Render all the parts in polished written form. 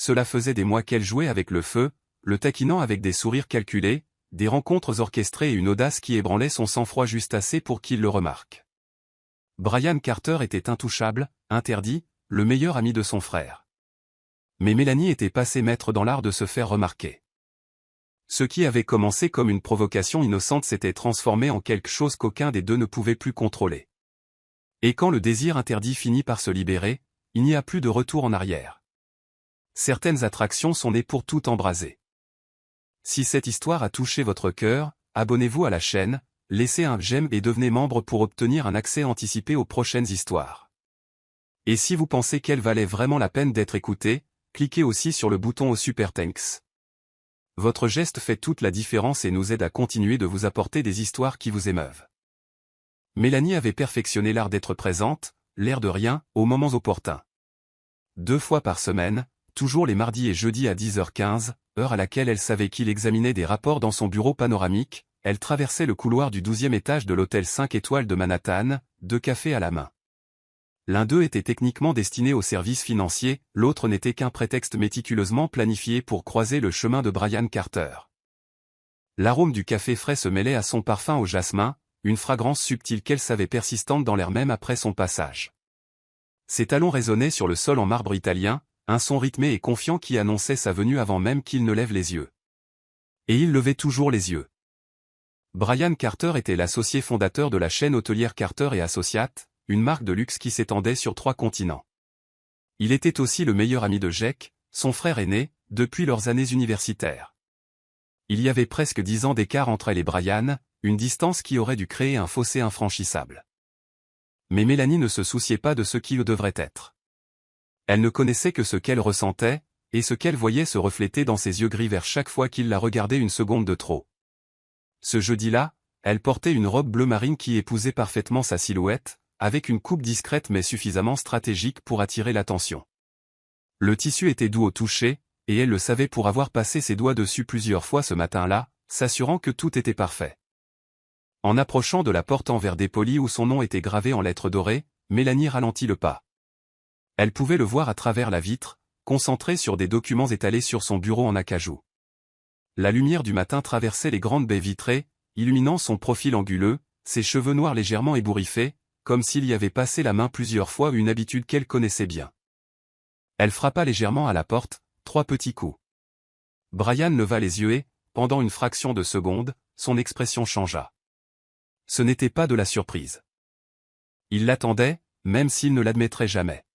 cela faisait des mois qu'elle jouait avec le feu, le taquinant avec des sourires calculés, des rencontres orchestrées et une audace qui ébranlait son sang-froid juste assez pour qu'il le remarque. Brian Carter était intouchable, interdit, le meilleur ami de son frère. Mais Mélanie était passée maître dans l'art de se faire remarquer. Ce qui avait commencé comme une provocation innocente s'était transformé en quelque chose qu'aucun des deux ne pouvait plus contrôler. Et quand le désir interdit finit par se libérer, il n'y a plus de retour en arrière. Certaines attractions sont nées pour tout embraser. Si cette histoire a touché votre cœur, abonnez-vous à la chaîne, laissez un j'aime et devenez membre pour obtenir un accès anticipé aux prochaines histoires. Et si vous pensez qu'elle valait vraiment la peine d'être écoutée, cliquez aussi sur le bouton au Super Thanks. Votre geste fait toute la différence et nous aide à continuer de vous apporter des histoires qui vous émeuvent. Mélanie avait perfectionné l'art d'être présente, l'air de rien, aux moments opportuns. 2 fois par semaine, toujours les mardis et jeudis à 10h15, heure à laquelle elle savait qu'il examinait des rapports dans son bureau panoramique, elle traversait le couloir du 12e étage de l'hôtel 5 étoiles de Manhattan, 2 cafés à la main. L'un d'eux était techniquement destiné aux services financiers, l'autre n'était qu'un prétexte méticuleusement planifié pour croiser le chemin de Brian Carter. L'arôme du café frais se mêlait à son parfum au jasmin, une fragrance subtile qu'elle savait persistante dans l'air même après son passage. Ses talons résonnaient sur le sol en marbre italien, un son rythmé et confiant qui annonçait sa venue avant même qu'il ne lève les yeux. Et il levait toujours les yeux. Brian Carter était l'associé fondateur de la chaîne hôtelière Carter et Associates, une marque de luxe qui s'étendait sur 3 continents. Il était aussi le meilleur ami de Jake, son frère aîné, depuis leurs années universitaires. Il y avait presque 10 ans d'écart entre elle et Brian, une distance qui aurait dû créer un fossé infranchissable. Mais Mélanie ne se souciait pas de ce qui le devrait être. Elle ne connaissait que ce qu'elle ressentait, et ce qu'elle voyait se refléter dans ses yeux gris verts chaque fois qu'il la regardait une seconde de trop. Ce jeudi-là, elle portait une robe bleu marine qui épousait parfaitement sa silhouette, avec une coupe discrète mais suffisamment stratégique pour attirer l'attention. Le tissu était doux au toucher, et elle le savait pour avoir passé ses doigts dessus plusieurs fois ce matin-là, s'assurant que tout était parfait. En approchant de la porte en verre dépoli où son nom était gravé en lettres dorées, Mélanie ralentit le pas. Elle pouvait le voir à travers la vitre, concentrée sur des documents étalés sur son bureau en acajou. La lumière du matin traversait les grandes baies vitrées, illuminant son profil anguleux, ses cheveux noirs légèrement ébouriffés, comme s'il y avait passé la main plusieurs fois, une habitude qu'elle connaissait bien. Elle frappa légèrement à la porte, 3 petits coups. Brian leva les yeux et, pendant une fraction de seconde, son expression changea. Ce n'était pas de la surprise. Il l'attendait, même s'il ne l'admettrait jamais.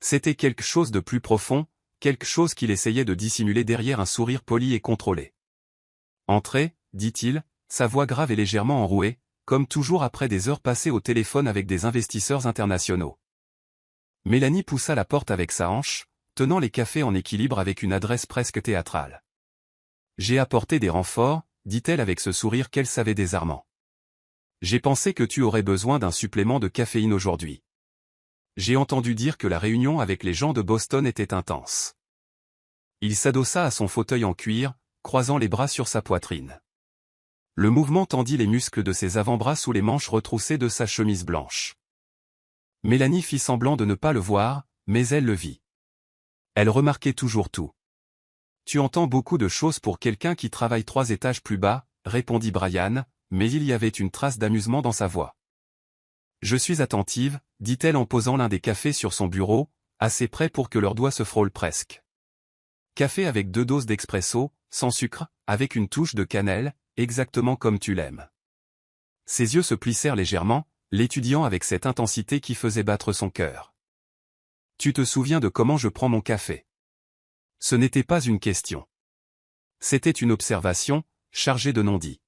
C'était quelque chose de plus profond, quelque chose qu'il essayait de dissimuler derrière un sourire poli et contrôlé. « Entrez », dit-il, sa voix grave et légèrement enrouée, comme toujours après des heures passées au téléphone avec des investisseurs internationaux. Mélanie poussa la porte avec sa hanche, tenant les cafés en équilibre avec une adresse presque théâtrale. « J'ai apporté des renforts », dit-elle avec ce sourire qu'elle savait désarmant. « J'ai pensé que tu aurais besoin d'un supplément de caféine aujourd'hui. J'ai entendu dire que la réunion avec les gens de Boston était intense. » Il s'adossa à son fauteuil en cuir, croisant les bras sur sa poitrine. Le mouvement tendit les muscles de ses avant-bras sous les manches retroussées de sa chemise blanche. Mélanie fit semblant de ne pas le voir, mais elle le vit. Elle remarquait toujours tout. « Tu entends beaucoup de choses pour quelqu'un qui travaille 3 étages plus bas, » répondit Brian, mais il y avait une trace d'amusement dans sa voix. « Je suis attentive, » dit-elle en posant l'un des cafés sur son bureau, assez près pour que leurs doigts se frôlent presque. Café avec 2 doses d'expresso, sans sucre, avec une touche de cannelle, exactement comme tu l'aimes. Ses yeux se plissèrent légèrement, l'étudiant avec cette intensité qui faisait battre son cœur. Tu te souviens de comment je prends mon café? Ce n'était pas une question. C'était une observation, chargée de non-dits.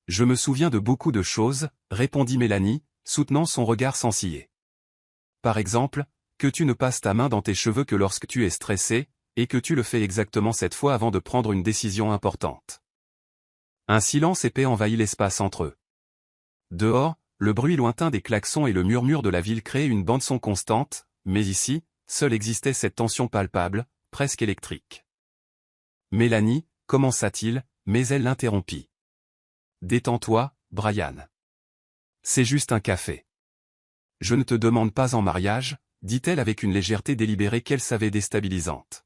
Je me souviens de beaucoup de choses, répondit Mélanie, soutenant son regard sans ciller. Par exemple, que tu ne passes ta main dans tes cheveux que lorsque tu es stressé, et que tu le fais exactement cette fois avant de prendre une décision importante. Un silence épais envahit l'espace entre eux. Dehors, le bruit lointain des klaxons et le murmure de la ville créaient une bande-son constante, mais ici, seule existait cette tension palpable, presque électrique. Mélanie, commença-t-il, mais elle l'interrompit. Détends-toi, Brian. C'est juste un café. Je ne te demande pas en mariage, dit-elle avec une légèreté délibérée qu'elle savait déstabilisante.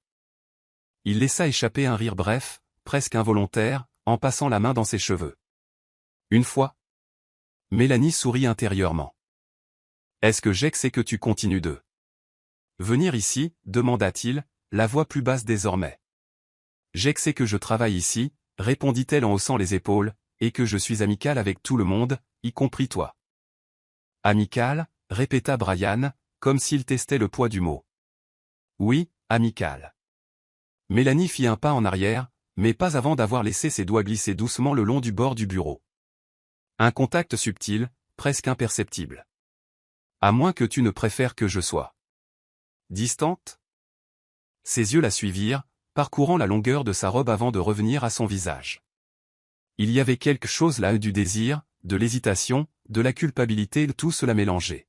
Il laissa échapper un rire bref, presque involontaire, en passant la main dans ses cheveux. Une fois. Mélanie sourit intérieurement. Est-ce que Jake sait que tu continues de venir ici, demanda-t-il, la voix plus basse désormais. Jake sait que je travaille ici, répondit-elle en haussant les épaules, et que je suis amicale avec tout le monde, y compris toi. Amical, répéta Brian, comme s'il testait le poids du mot. Oui, amical. Mélanie fit un pas en arrière, mais pas avant d'avoir laissé ses doigts glisser doucement le long du bord du bureau. Un contact subtil, presque imperceptible. À moins que tu ne préfères que je sois distante. Ses yeux la suivirent, parcourant la longueur de sa robe avant de revenir à son visage. Il y avait quelque chose là du désir, de l'hésitation, de la culpabilité, tout cela mélangé.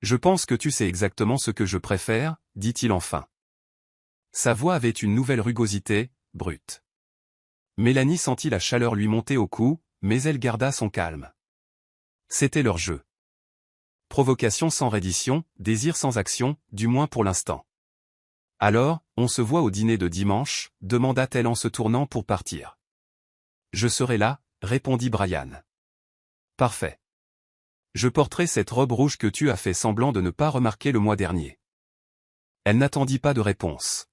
Je pense que tu sais exactement ce que je préfère, dit-il enfin. Sa voix avait une nouvelle rugosité, brute. Mélanie sentit la chaleur lui monter au cou, mais elle garda son calme. C'était leur jeu. Provocation sans reddition, désir sans action, du moins pour l'instant. Alors, on se voit au dîner de dimanche, demanda-t-elle en se tournant pour partir. Je serai là, répondit Brian. Parfait. Je porterai cette robe rouge que tu as fait semblant de ne pas remarquer le mois dernier. Elle n'attendit pas de réponse.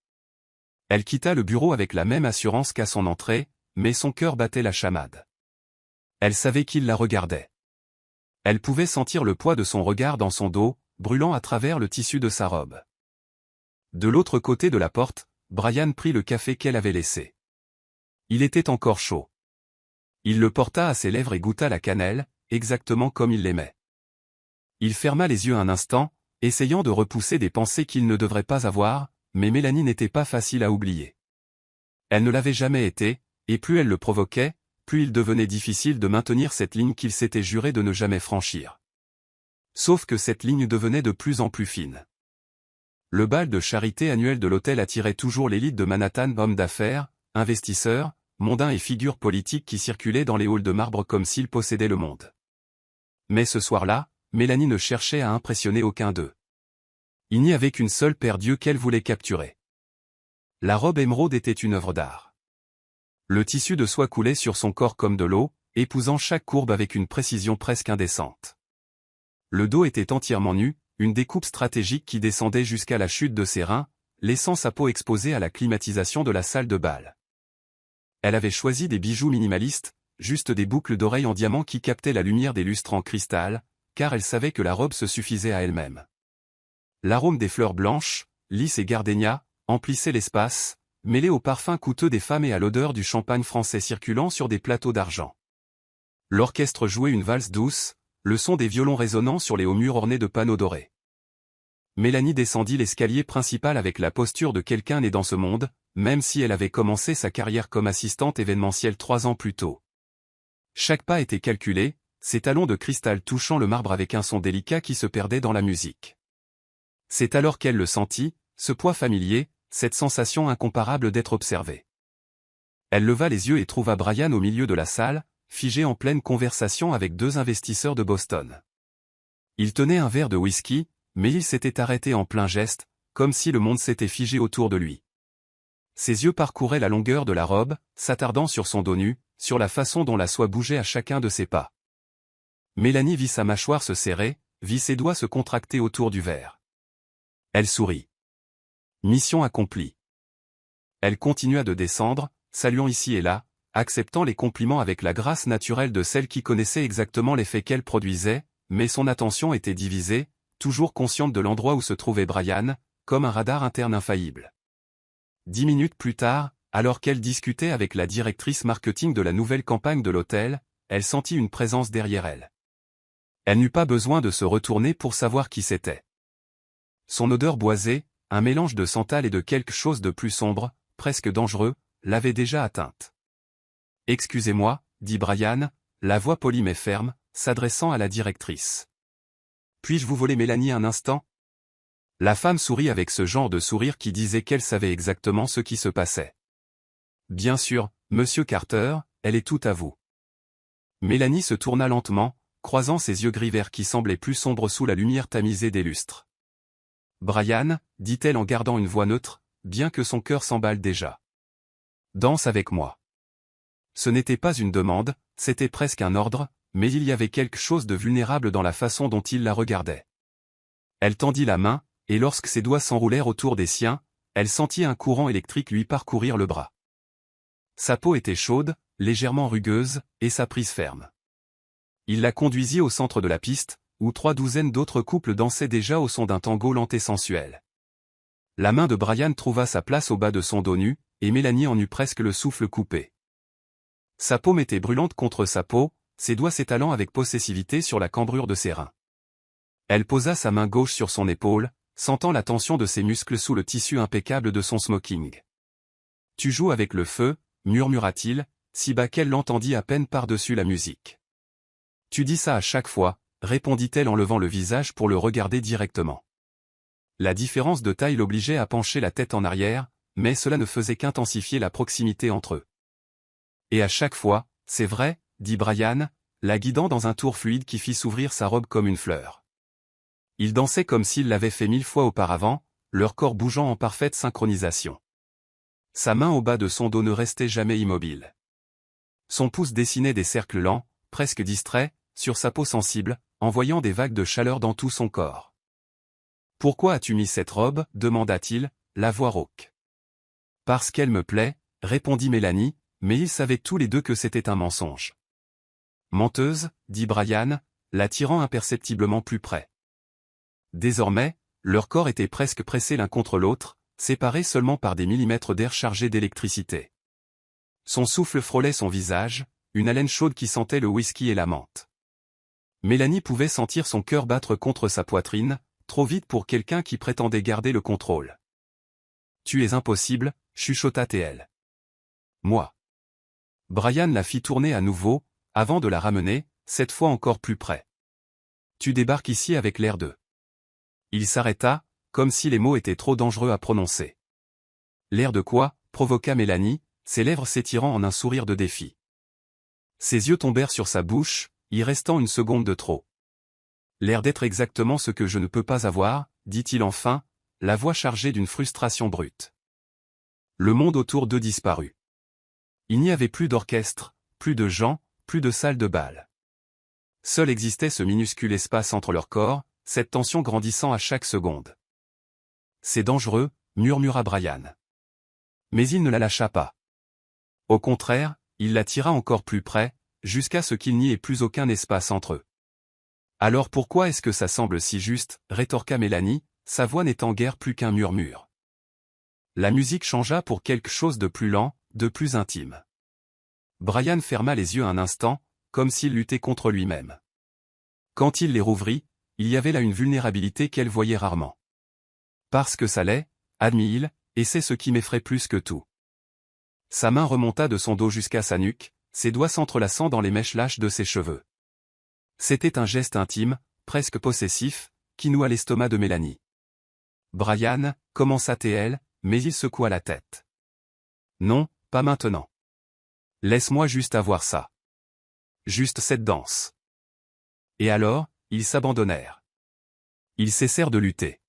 Elle quitta le bureau avec la même assurance qu'à son entrée, mais son cœur battait la chamade. Elle savait qu'il la regardait. Elle pouvait sentir le poids de son regard dans son dos, brûlant à travers le tissu de sa robe. De l'autre côté de la porte, Brian prit le café qu'elle avait laissé. Il était encore chaud. Il le porta à ses lèvres et goûta la cannelle, exactement comme il l'aimait. Il ferma les yeux un instant, essayant de repousser des pensées qu'il ne devrait pas avoir, mais Mélanie n'était pas facile à oublier. Elle ne l'avait jamais été, et plus elle le provoquait, plus il devenait difficile de maintenir cette ligne qu'il s'était juré de ne jamais franchir. Sauf que cette ligne devenait de plus en plus fine. Le bal de charité annuel de l'hôtel attirait toujours l'élite de Manhattan, hommes d'affaires, investisseurs, mondains et figures politiques qui circulaient dans les halls de marbre comme s'ils possédaient le monde. Mais ce soir-là, Mélanie ne cherchait à impressionner aucun d'eux. Il n'y avait qu'une seule paire d'yeux qu'elle voulait capturer. La robe émeraude était une œuvre d'art. Le tissu de soie coulait sur son corps comme de l'eau, épousant chaque courbe avec une précision presque indécente. Le dos était entièrement nu, une découpe stratégique qui descendait jusqu'à la chute de ses reins, laissant sa peau exposée à la climatisation de la salle de bal. Elle avait choisi des bijoux minimalistes, juste des boucles d'oreilles en diamant qui captaient la lumière des lustres en cristal, car elle savait que la robe se suffisait à elle-même. L'arôme des fleurs blanches, lys et gardénias, emplissait l'espace, mêlé au parfum coûteux des femmes et à l'odeur du champagne français circulant sur des plateaux d'argent. L'orchestre jouait une valse douce, le son des violons résonnant sur les hauts murs ornés de panneaux dorés. Mélanie descendit l'escalier principal avec la posture de quelqu'un né dans ce monde, même si elle avait commencé sa carrière comme assistante événementielle 3 ans plus tôt. Chaque pas était calculé, ses talons de cristal touchant le marbre avec un son délicat qui se perdait dans la musique. C'est alors qu'elle le sentit, ce poids familier, cette sensation incomparable d'être observée. Elle leva les yeux et trouva Brian au milieu de la salle, figé en pleine conversation avec 2 investisseurs de Boston. Il tenait un verre de whisky, mais il s'était arrêté en plein geste, comme si le monde s'était figé autour de lui. Ses yeux parcouraient la longueur de la robe, s'attardant sur son dos nu, sur la façon dont la soie bougeait à chacun de ses pas. Mélanie vit sa mâchoire se serrer, vit ses doigts se contracter autour du verre. Elle sourit. Mission accomplie. Elle continua de descendre, saluant ici et là, acceptant les compliments avec la grâce naturelle de celle qui connaissait exactement l'effet qu'elle produisait, mais son attention était divisée, toujours consciente de l'endroit où se trouvait Brian, comme un radar interne infaillible. 10 minutes plus tard, alors qu'elle discutait avec la directrice marketing de la nouvelle campagne de l'hôtel, elle sentit une présence derrière elle. Elle n'eut pas besoin de se retourner pour savoir qui c'était. Son odeur boisée, un mélange de santal et de quelque chose de plus sombre, presque dangereux, l'avait déjà atteinte. « Excusez-moi, dit Brian, la voix polie mais ferme, s'adressant à la directrice. « Puis-je vous voler Mélanie un instant ?» La femme sourit avec ce genre de sourire qui disait qu'elle savait exactement ce qui se passait. « Bien sûr, monsieur Carter, elle est tout à vous. » Mélanie se tourna lentement, croisant ses yeux gris-vert qui semblaient plus sombres sous la lumière tamisée des lustres. « Brian, dit-elle en gardant une voix neutre, bien que son cœur s'emballe déjà. Danse avec moi. Ce n'était pas une demande, c'était presque un ordre, mais il y avait quelque chose de vulnérable dans la façon dont il la regardait. Elle tendit la main, et lorsque ses doigts s'enroulèrent autour des siens, elle sentit un courant électrique lui parcourir le bras. Sa peau était chaude, légèrement rugueuse, et sa prise ferme. Il la conduisit au centre de la piste, où 3 douzaines d'autres couples dansaient déjà au son d'un tango lent et sensuel. La main de Brian trouva sa place au bas de son dos nu, et Mélanie en eut presque le souffle coupé. Sa paume était brûlante contre sa peau, ses doigts s'étalant avec possessivité sur la cambrure de ses reins. Elle posa sa main gauche sur son épaule, sentant la tension de ses muscles sous le tissu impeccable de son smoking. « Tu joues avec le feu », murmura-t-il, si bas qu'elle l'entendit à peine par-dessus la musique. « Tu dis ça à chaque fois », répondit-elle en levant le visage pour le regarder directement. La différence de taille l'obligeait à pencher la tête en arrière, mais cela ne faisait qu'intensifier la proximité entre eux. « Et à chaque fois, c'est vrai », dit Brian, la guidant dans un tour fluide qui fit s'ouvrir sa robe comme une fleur. Ils dansaient comme s'ils l'avaient fait 1000 fois auparavant, leur corps bougeant en parfaite synchronisation. Sa main au bas de son dos ne restait jamais immobile. Son pouce dessinait des cercles lents, presque distraits, sur sa peau sensible, envoyant des vagues de chaleur dans tout son corps. « Pourquoi as-tu mis cette robe » demanda-t-il, la voix rauque. « Parce qu'elle me plaît » répondit Mélanie, mais ils savaient tous les deux que c'était un mensonge. « Menteuse » dit Brian, l'attirant imperceptiblement plus près. Désormais, leurs corps étaient presque pressés l'un contre l'autre, séparés seulement par des millimètres d'air chargé d'électricité. Son souffle frôlait son visage, une haleine chaude qui sentait le whisky et la menthe. Mélanie pouvait sentir son cœur battre contre sa poitrine, trop vite pour quelqu'un qui prétendait garder le contrôle. « Tu es impossible » chuchota-t-elle. « Moi. » Brian la fit tourner à nouveau, avant de la ramener, cette fois encore plus près. « Tu débarques ici avec l'air de... » Il s'arrêta, comme si les mots étaient trop dangereux à prononcer. « L'air de quoi » provoqua Mélanie, ses lèvres s'étirant en un sourire de défi. Ses yeux tombèrent sur sa bouche, y restant une seconde de trop. « L'air d'être exactement ce que je ne peux pas avoir, » dit-il enfin, la voix chargée d'une frustration brute. Le monde autour d'eux disparut. Il n'y avait plus d'orchestre, plus de gens, plus de salle de bal. Seul existait ce minuscule espace entre leurs corps, cette tension grandissant à chaque seconde. « C'est dangereux » murmura Brian. Mais il ne la lâcha pas. Au contraire, il la tira encore plus près, jusqu'à ce qu'il n'y ait plus aucun espace entre eux. « Alors pourquoi est-ce que ça semble si juste » rétorqua Mélanie, sa voix n'étant guère plus qu'un murmure. La musique changea pour quelque chose de plus lent, de plus intime. Brian ferma les yeux un instant, comme s'il luttait contre lui-même. Quand il les rouvrit, il y avait là une vulnérabilité qu'elle voyait rarement. « Parce que ça l'est » admit-il, et c'est ce qui m'effraie plus que tout. Sa main remonta de son dos jusqu'à sa nuque, ses doigts s'entrelaçant dans les mèches lâches de ses cheveux. C'était un geste intime, presque possessif, qui noua l'estomac de Mélanie. « Brian » commença-t-elle, mais il secoua la tête. « Non, pas maintenant. Laisse-moi juste avoir ça. Juste cette danse. » Et alors, ils s'abandonnèrent. Ils cessèrent de lutter.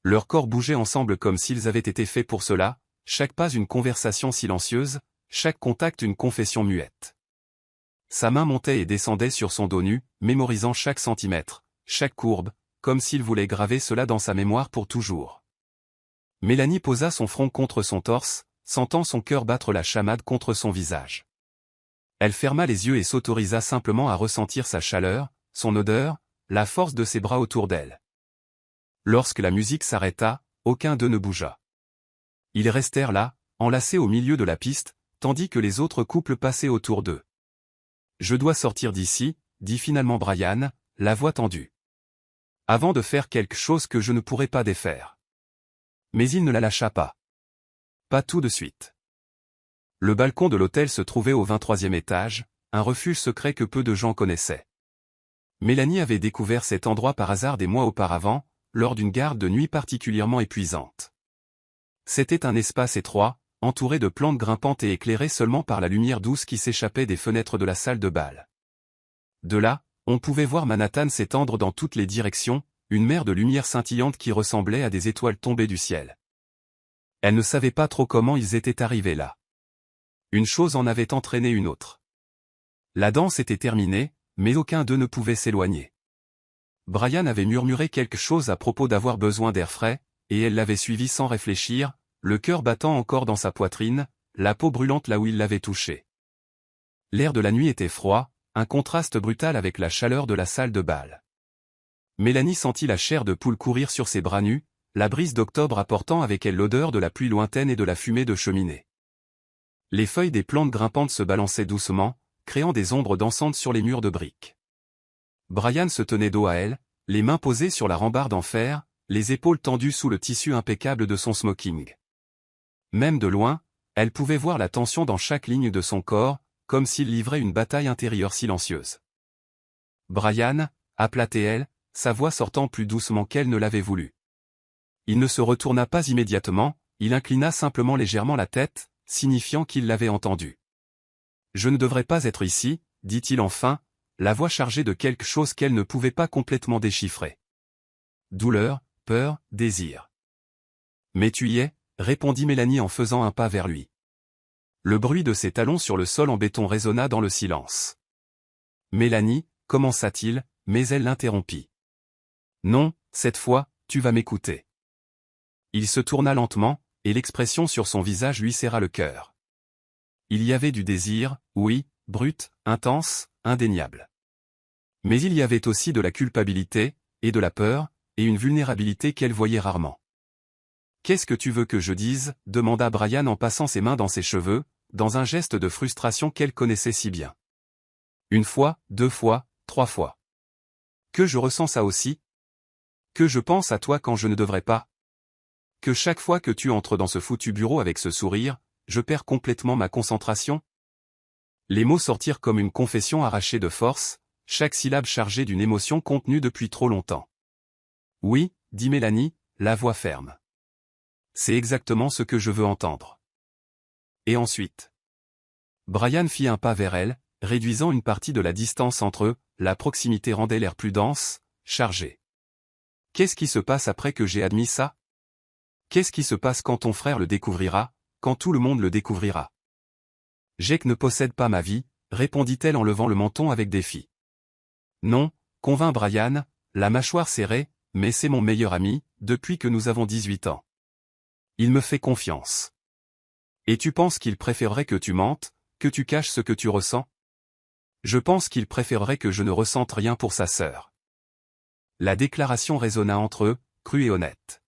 Leurs corps bougeaient ensemble comme s'ils avaient été faits pour cela, chaque pas une conversation silencieuse, chaque contact une confession muette. Sa main montait et descendait sur son dos nu, mémorisant chaque centimètre, chaque courbe, comme s'il voulait graver cela dans sa mémoire pour toujours. Mélanie posa son front contre son torse, sentant son cœur battre la chamade contre son visage. Elle ferma les yeux et s'autorisa simplement à ressentir sa chaleur, son odeur, la force de ses bras autour d'elle. Lorsque la musique s'arrêta, aucun d'eux ne bougea. Ils restèrent là, enlacés au milieu de la piste, tandis que les autres couples passaient autour d'eux. « Je dois sortir d'ici » dit finalement Brian, la voix tendue. « Avant de faire quelque chose que je ne pourrais pas défaire. » Mais il ne la lâcha pas. Pas tout de suite. Le balcon de l'hôtel se trouvait au 23e étage, un refuge secret que peu de gens connaissaient. Mélanie avait découvert cet endroit par hasard des mois auparavant, lors d'une garde de nuit particulièrement épuisante. C'était un espace étroit, entouré de plantes grimpantes et éclairé seulement par la lumière douce qui s'échappait des fenêtres de la salle de bal. De là, on pouvait voir Manhattan s'étendre dans toutes les directions, une mer de lumière scintillante qui ressemblait à des étoiles tombées du ciel. Elle ne savait pas trop comment ils étaient arrivés là. Une chose en avait entraîné une autre. La danse était terminée, mais aucun d'eux ne pouvait s'éloigner. Brian avait murmuré quelque chose à propos d'avoir besoin d'air frais, et elle l'avait suivi sans réfléchir, le cœur battant encore dans sa poitrine, la peau brûlante là où il l'avait touchée. L'air de la nuit était froid, un contraste brutal avec la chaleur de la salle de bal. Mélanie sentit la chair de poule courir sur ses bras nus, la brise d'octobre apportant avec elle l'odeur de la pluie lointaine et de la fumée de cheminée. Les feuilles des plantes grimpantes se balançaient doucement, créant des ombres dansantes sur les murs de briques. Brian se tenait dos à elle, les mains posées sur la rambarde en fer, les épaules tendues sous le tissu impeccable de son smoking. Même de loin, elle pouvait voir la tension dans chaque ligne de son corps, comme s'il livrait une bataille intérieure silencieuse. « Brian » appela-t-elle, sa voix sortant plus doucement qu'elle ne l'avait voulu. Il ne se retourna pas immédiatement, il inclina simplement légèrement la tête, signifiant qu'il l'avait entendu. « Je ne devrais pas être ici, » dit-il enfin, la voix chargée de quelque chose qu'elle ne pouvait pas complètement déchiffrer. Douleur, peur, désir. « Mais tu y es, » répondit Mélanie en faisant un pas vers lui. Le bruit de ses talons sur le sol en béton résonna dans le silence. Mélanie, commença-t-il, mais elle l'interrompit. Non, cette fois, tu vas m'écouter. Il se tourna lentement, et l'expression sur son visage lui serra le cœur. Il y avait du désir, oui, brut, intense, indéniable. Mais il y avait aussi de la culpabilité, et de la peur, et une vulnérabilité qu'elle voyait rarement. « Qu'est-ce que tu veux que je dise » demanda Brian en passant ses mains dans ses cheveux, dans un geste de frustration qu'elle connaissait si bien. Une fois, 2 fois, 3 fois. Que je ressens ça aussi? Que je pense à toi quand je ne devrais pas? Que chaque fois que tu entres dans ce foutu bureau avec ce sourire, je perds complètement ma concentration? Les mots sortirent comme une confession arrachée de force, chaque syllabe chargée d'une émotion contenue depuis trop longtemps. Oui, dit Mélanie, la voix ferme. C'est exactement ce que je veux entendre. Et ensuite? Brian fit un pas vers elle, réduisant une partie de la distance entre eux, la proximité rendait l'air plus dense, chargé. Qu'est-ce qui se passe après que j'ai admis ça? Qu'est-ce qui se passe quand ton frère le découvrira, quand tout le monde le découvrira? Jake ne possède pas ma vie, répondit-elle en levant le menton avec défi. Non, convint Brian, la mâchoire serrée, mais c'est mon meilleur ami, depuis que nous avons 18 ans. Il me fait confiance. Et tu penses qu'il préférerait que tu mentes, que tu caches ce que tu ressens? Je pense qu'il préférerait que je ne ressente rien pour sa sœur. La déclaration résonna entre eux, crue et honnête.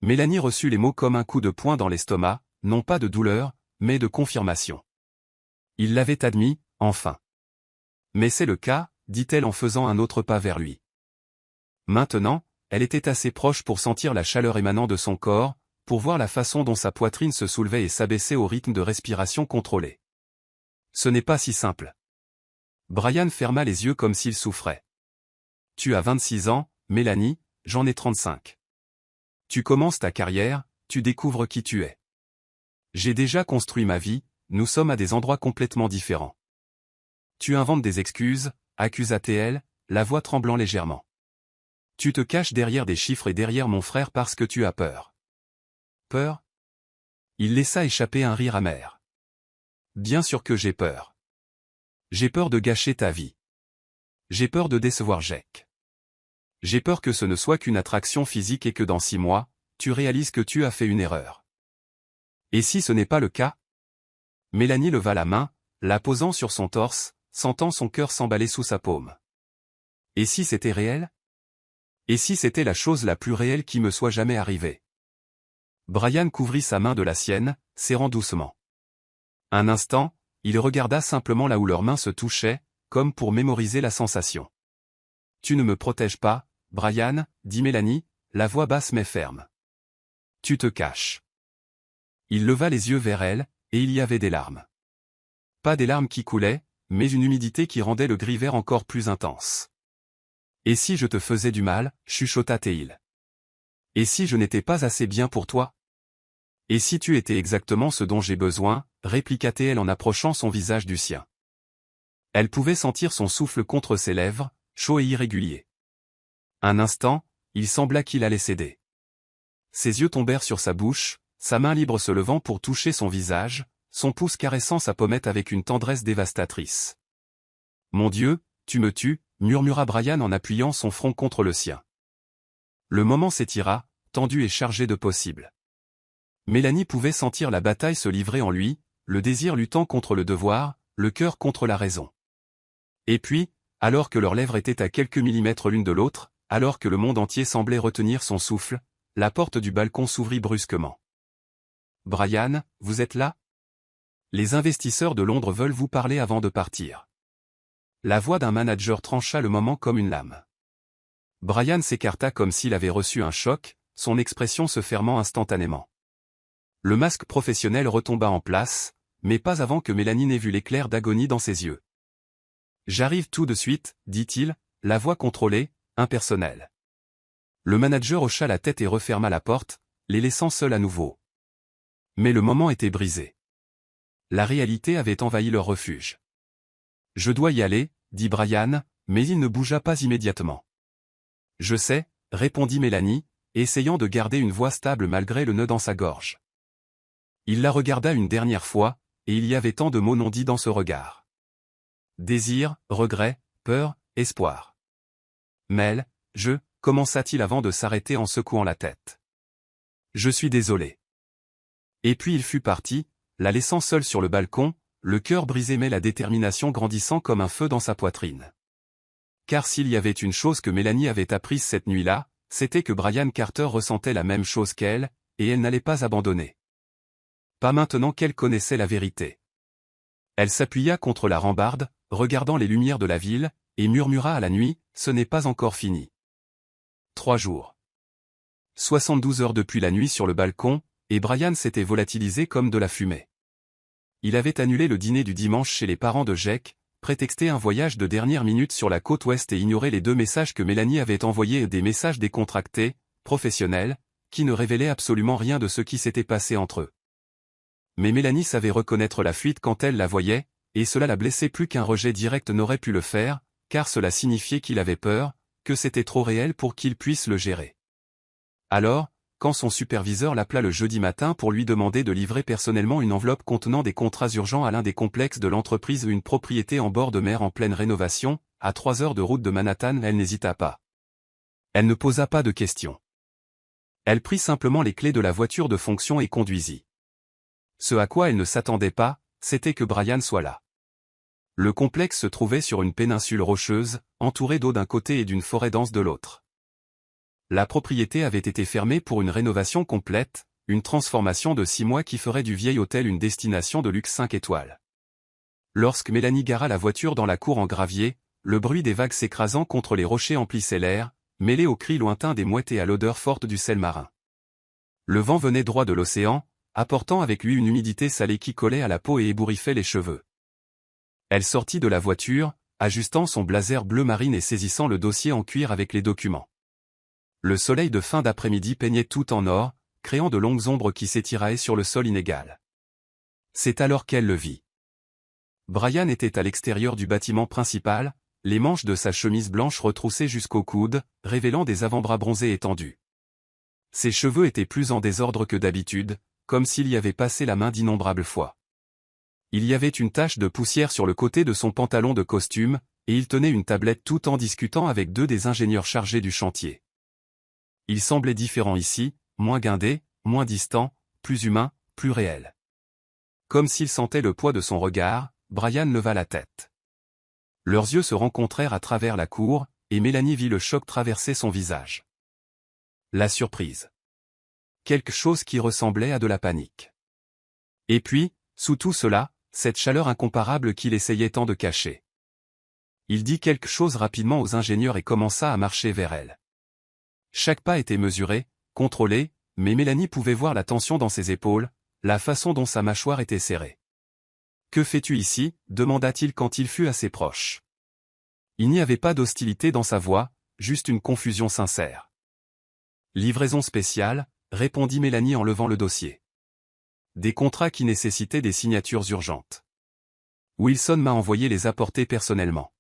Mélanie reçut les mots comme un coup de poing dans l'estomac, non pas de douleur, mais de confirmation. Il l'avait admis, enfin. Mais c'est le cas, dit-elle en faisant un autre pas vers lui. Maintenant, elle était assez proche pour sentir la chaleur émanant de son corps, pour voir la façon dont sa poitrine se soulevait et s'abaissait au rythme de respiration contrôlée. Ce n'est pas si simple. Brian ferma les yeux comme s'il souffrait. Tu as 26 ans, Mélanie, j'en ai 35. Tu commences ta carrière, tu découvres qui tu es. J'ai déjà construit ma vie, nous sommes à des endroits complètement différents. Tu inventes des excuses, accusa-t-elle, la voix tremblant légèrement. Tu te caches derrière des chiffres et derrière mon frère parce que tu as peur. Peur? Il laissa échapper un rire amer. Bien sûr que j'ai peur. J'ai peur de gâcher ta vie. J'ai peur de décevoir Jake. J'ai peur que ce ne soit qu'une attraction physique et que dans 6 mois, tu réalises que tu as fait une erreur. Et si ce n'est pas le cas? Mélanie leva la main, la posant sur son torse, sentant son cœur s'emballer sous sa paume. Et si c'était réel? Et si c'était la chose la plus réelle qui me soit jamais arrivée? Brian couvrit sa main de la sienne, serrant doucement. Un instant, il regarda simplement là où leurs mains se touchaient, comme pour mémoriser la sensation. Tu ne me protèges pas, Brian, dit Mélanie, la voix basse mais ferme. Tu te caches. Il leva les yeux vers elle, et il y avait des larmes. Pas des larmes qui coulaient, mais une humidité qui rendait le gris vert encore plus intense. Et si je te faisais du mal, chuchota-t-il. Et si je n'étais pas assez bien pour toi? Et si tu étais exactement ce dont j'ai besoin, répliqua-t-elle en approchant son visage du sien. Elle pouvait sentir son souffle contre ses lèvres, chaud et irrégulier. Un instant, il sembla qu'il allait céder. Ses yeux tombèrent sur sa bouche, sa main libre se levant pour toucher son visage, son pouce caressant sa pommette avec une tendresse dévastatrice. « Mon Dieu, tu me tues », murmura Brian en appuyant son front contre le sien. Le moment s'étira, tendu et chargé de possibles. Mélanie pouvait sentir la bataille se livrer en lui, le désir luttant contre le devoir, le cœur contre la raison. Et puis, alors que leurs lèvres étaient à quelques millimètres l'une de l'autre, alors que le monde entier semblait retenir son souffle, la porte du balcon s'ouvrit brusquement. « Brian, vous êtes là ? Les investisseurs de Londres veulent vous parler avant de partir. » La voix d'un manager trancha le moment comme une lame. Brian s'écarta comme s'il avait reçu un choc, son expression se fermant instantanément. Le masque professionnel retomba en place, mais pas avant que Mélanie n'ait vu l'éclair d'agonie dans ses yeux. « J'arrive tout de suite, dit-il, la voix contrôlée, impersonnelle. Le manager hocha la tête et referma la porte, les laissant seuls à nouveau. Mais le moment était brisé. La réalité avait envahi leur refuge. « Je dois y aller, dit Brian, mais il ne bougea pas immédiatement. « Je sais, répondit Mélanie, essayant de garder une voix stable malgré le nœud dans sa gorge. Il la regarda une dernière fois, et il y avait tant de mots non dits dans ce regard. Désir, regret, peur, espoir. Mel, commença-t-il avant de s'arrêter en secouant la tête. Je suis désolé. Et puis il fut parti, la laissant seule sur le balcon, le cœur brisé mais la détermination grandissant comme un feu dans sa poitrine. Car s'il y avait une chose que Mélanie avait apprise cette nuit-là, c'était que Brian Carter ressentait la même chose qu'elle, et elle n'allait pas abandonner. Pas maintenant qu'elle connaissait la vérité. Elle s'appuya contre la rambarde, regardant les lumières de la ville, et murmura à la nuit, « Ce n'est pas encore fini. » 3 jours. 72 heures depuis la nuit sur le balcon, et Brian s'était volatilisé comme de la fumée. Il avait annulé le dîner du dimanche chez les parents de Jake, prétexté un voyage de dernière minute sur la côte ouest et ignoré les 2 messages que Mélanie avait envoyés, des messages décontractés, professionnels, qui ne révélaient absolument rien de ce qui s'était passé entre eux. Mais Mélanie savait reconnaître la fuite quand elle la voyait, et cela la blessait plus qu'un rejet direct n'aurait pu le faire, car cela signifiait qu'il avait peur, que c'était trop réel pour qu'il puisse le gérer. Alors, quand son superviseur l'appela le jeudi matin pour lui demander de livrer personnellement une enveloppe contenant des contrats urgents à l'un des complexes de l'entreprise, une propriété en bord de mer en pleine rénovation, à 3 heures de route de Manhattan, elle n'hésita pas. Elle ne posa pas de questions. Elle prit simplement les clés de la voiture de fonction et conduisit. Ce à quoi elle ne s'attendait pas, c'était que Brian soit là. Le complexe se trouvait sur une péninsule rocheuse, entourée d'eau d'un côté et d'une forêt dense de l'autre. La propriété avait été fermée pour une rénovation complète, une transformation de 6 mois qui ferait du vieil hôtel une destination de luxe 5 étoiles. Lorsque Mélanie gara la voiture dans la cour en gravier, le bruit des vagues s'écrasant contre les rochers emplissait l'air, mêlé au cri lointain des mouettes et à l'odeur forte du sel marin. Le vent venait droit de l'océan, apportant avec lui une humidité salée qui collait à la peau et ébouriffait les cheveux. Elle sortit de la voiture, ajustant son blazer bleu marine et saisissant le dossier en cuir avec les documents. Le soleil de fin d'après-midi peignait tout en or, créant de longues ombres qui s'étiraient sur le sol inégal. C'est alors qu'elle le vit. Brian était à l'extérieur du bâtiment principal, les manches de sa chemise blanche retroussées jusqu'au coude, révélant des avant-bras bronzés étendus. Ses cheveux étaient plus en désordre que d'habitude, comme s'il y avait passé la main d'innombrables fois. Il y avait une tache de poussière sur le côté de son pantalon de costume, et il tenait une tablette tout en discutant avec 2 des ingénieurs chargés du chantier. Il semblait différent ici, moins guindé, moins distant, plus humain, plus réel. Comme s'il sentait le poids de son regard, Brian leva la tête. Leurs yeux se rencontrèrent à travers la cour, et Mélanie vit le choc traverser son visage. La surprise. Quelque chose qui ressemblait à de la panique. Et puis, sous tout cela, cette chaleur incomparable qu'il essayait tant de cacher. Il dit quelque chose rapidement aux ingénieurs et commença à marcher vers elle. Chaque pas était mesuré, contrôlé, mais Mélanie pouvait voir la tension dans ses épaules, la façon dont sa mâchoire était serrée. « Que fais-tu ici » demanda-t-il quand il fut assez proche. Il n'y avait pas d'hostilité dans sa voix, juste une confusion sincère. « Livraison spéciale » répondit Mélanie en levant le dossier. Des contrats qui nécessitaient des signatures urgentes. Wilson m'a envoyé les apporter personnellement.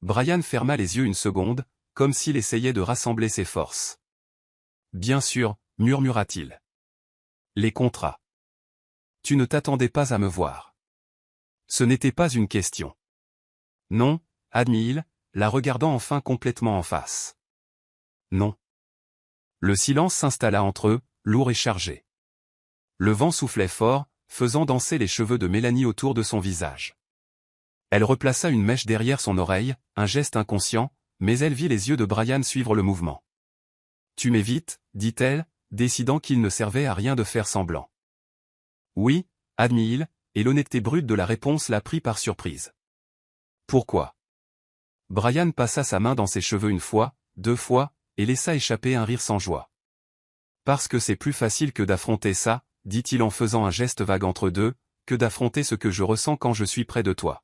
Brian ferma les yeux une seconde, comme s'il essayait de rassembler ses forces. Bien sûr, murmura-t-il. Les contrats. Tu ne t'attendais pas à me voir. Ce n'était pas une question. Non, admit-il, la regardant enfin complètement en face. Non. Le silence s'installa entre eux, lourd et chargé. Le vent soufflait fort, faisant danser les cheveux de Mélanie autour de son visage. Elle replaça une mèche derrière son oreille, un geste inconscient, mais elle vit les yeux de Brian suivre le mouvement. « Tu m'évites, dit-elle, décidant qu'il ne servait à rien de faire semblant. « Oui, admit-il, et l'honnêteté brute de la réponse la prit par surprise. « Pourquoi ?» Brian passa sa main dans ses cheveux une fois, deux fois, et laissa échapper un rire sans joie. « Parce que c'est plus facile que d'affronter ça, dit-il en faisant un geste vague entre deux, que d'affronter ce que je ressens quand je suis près de toi. »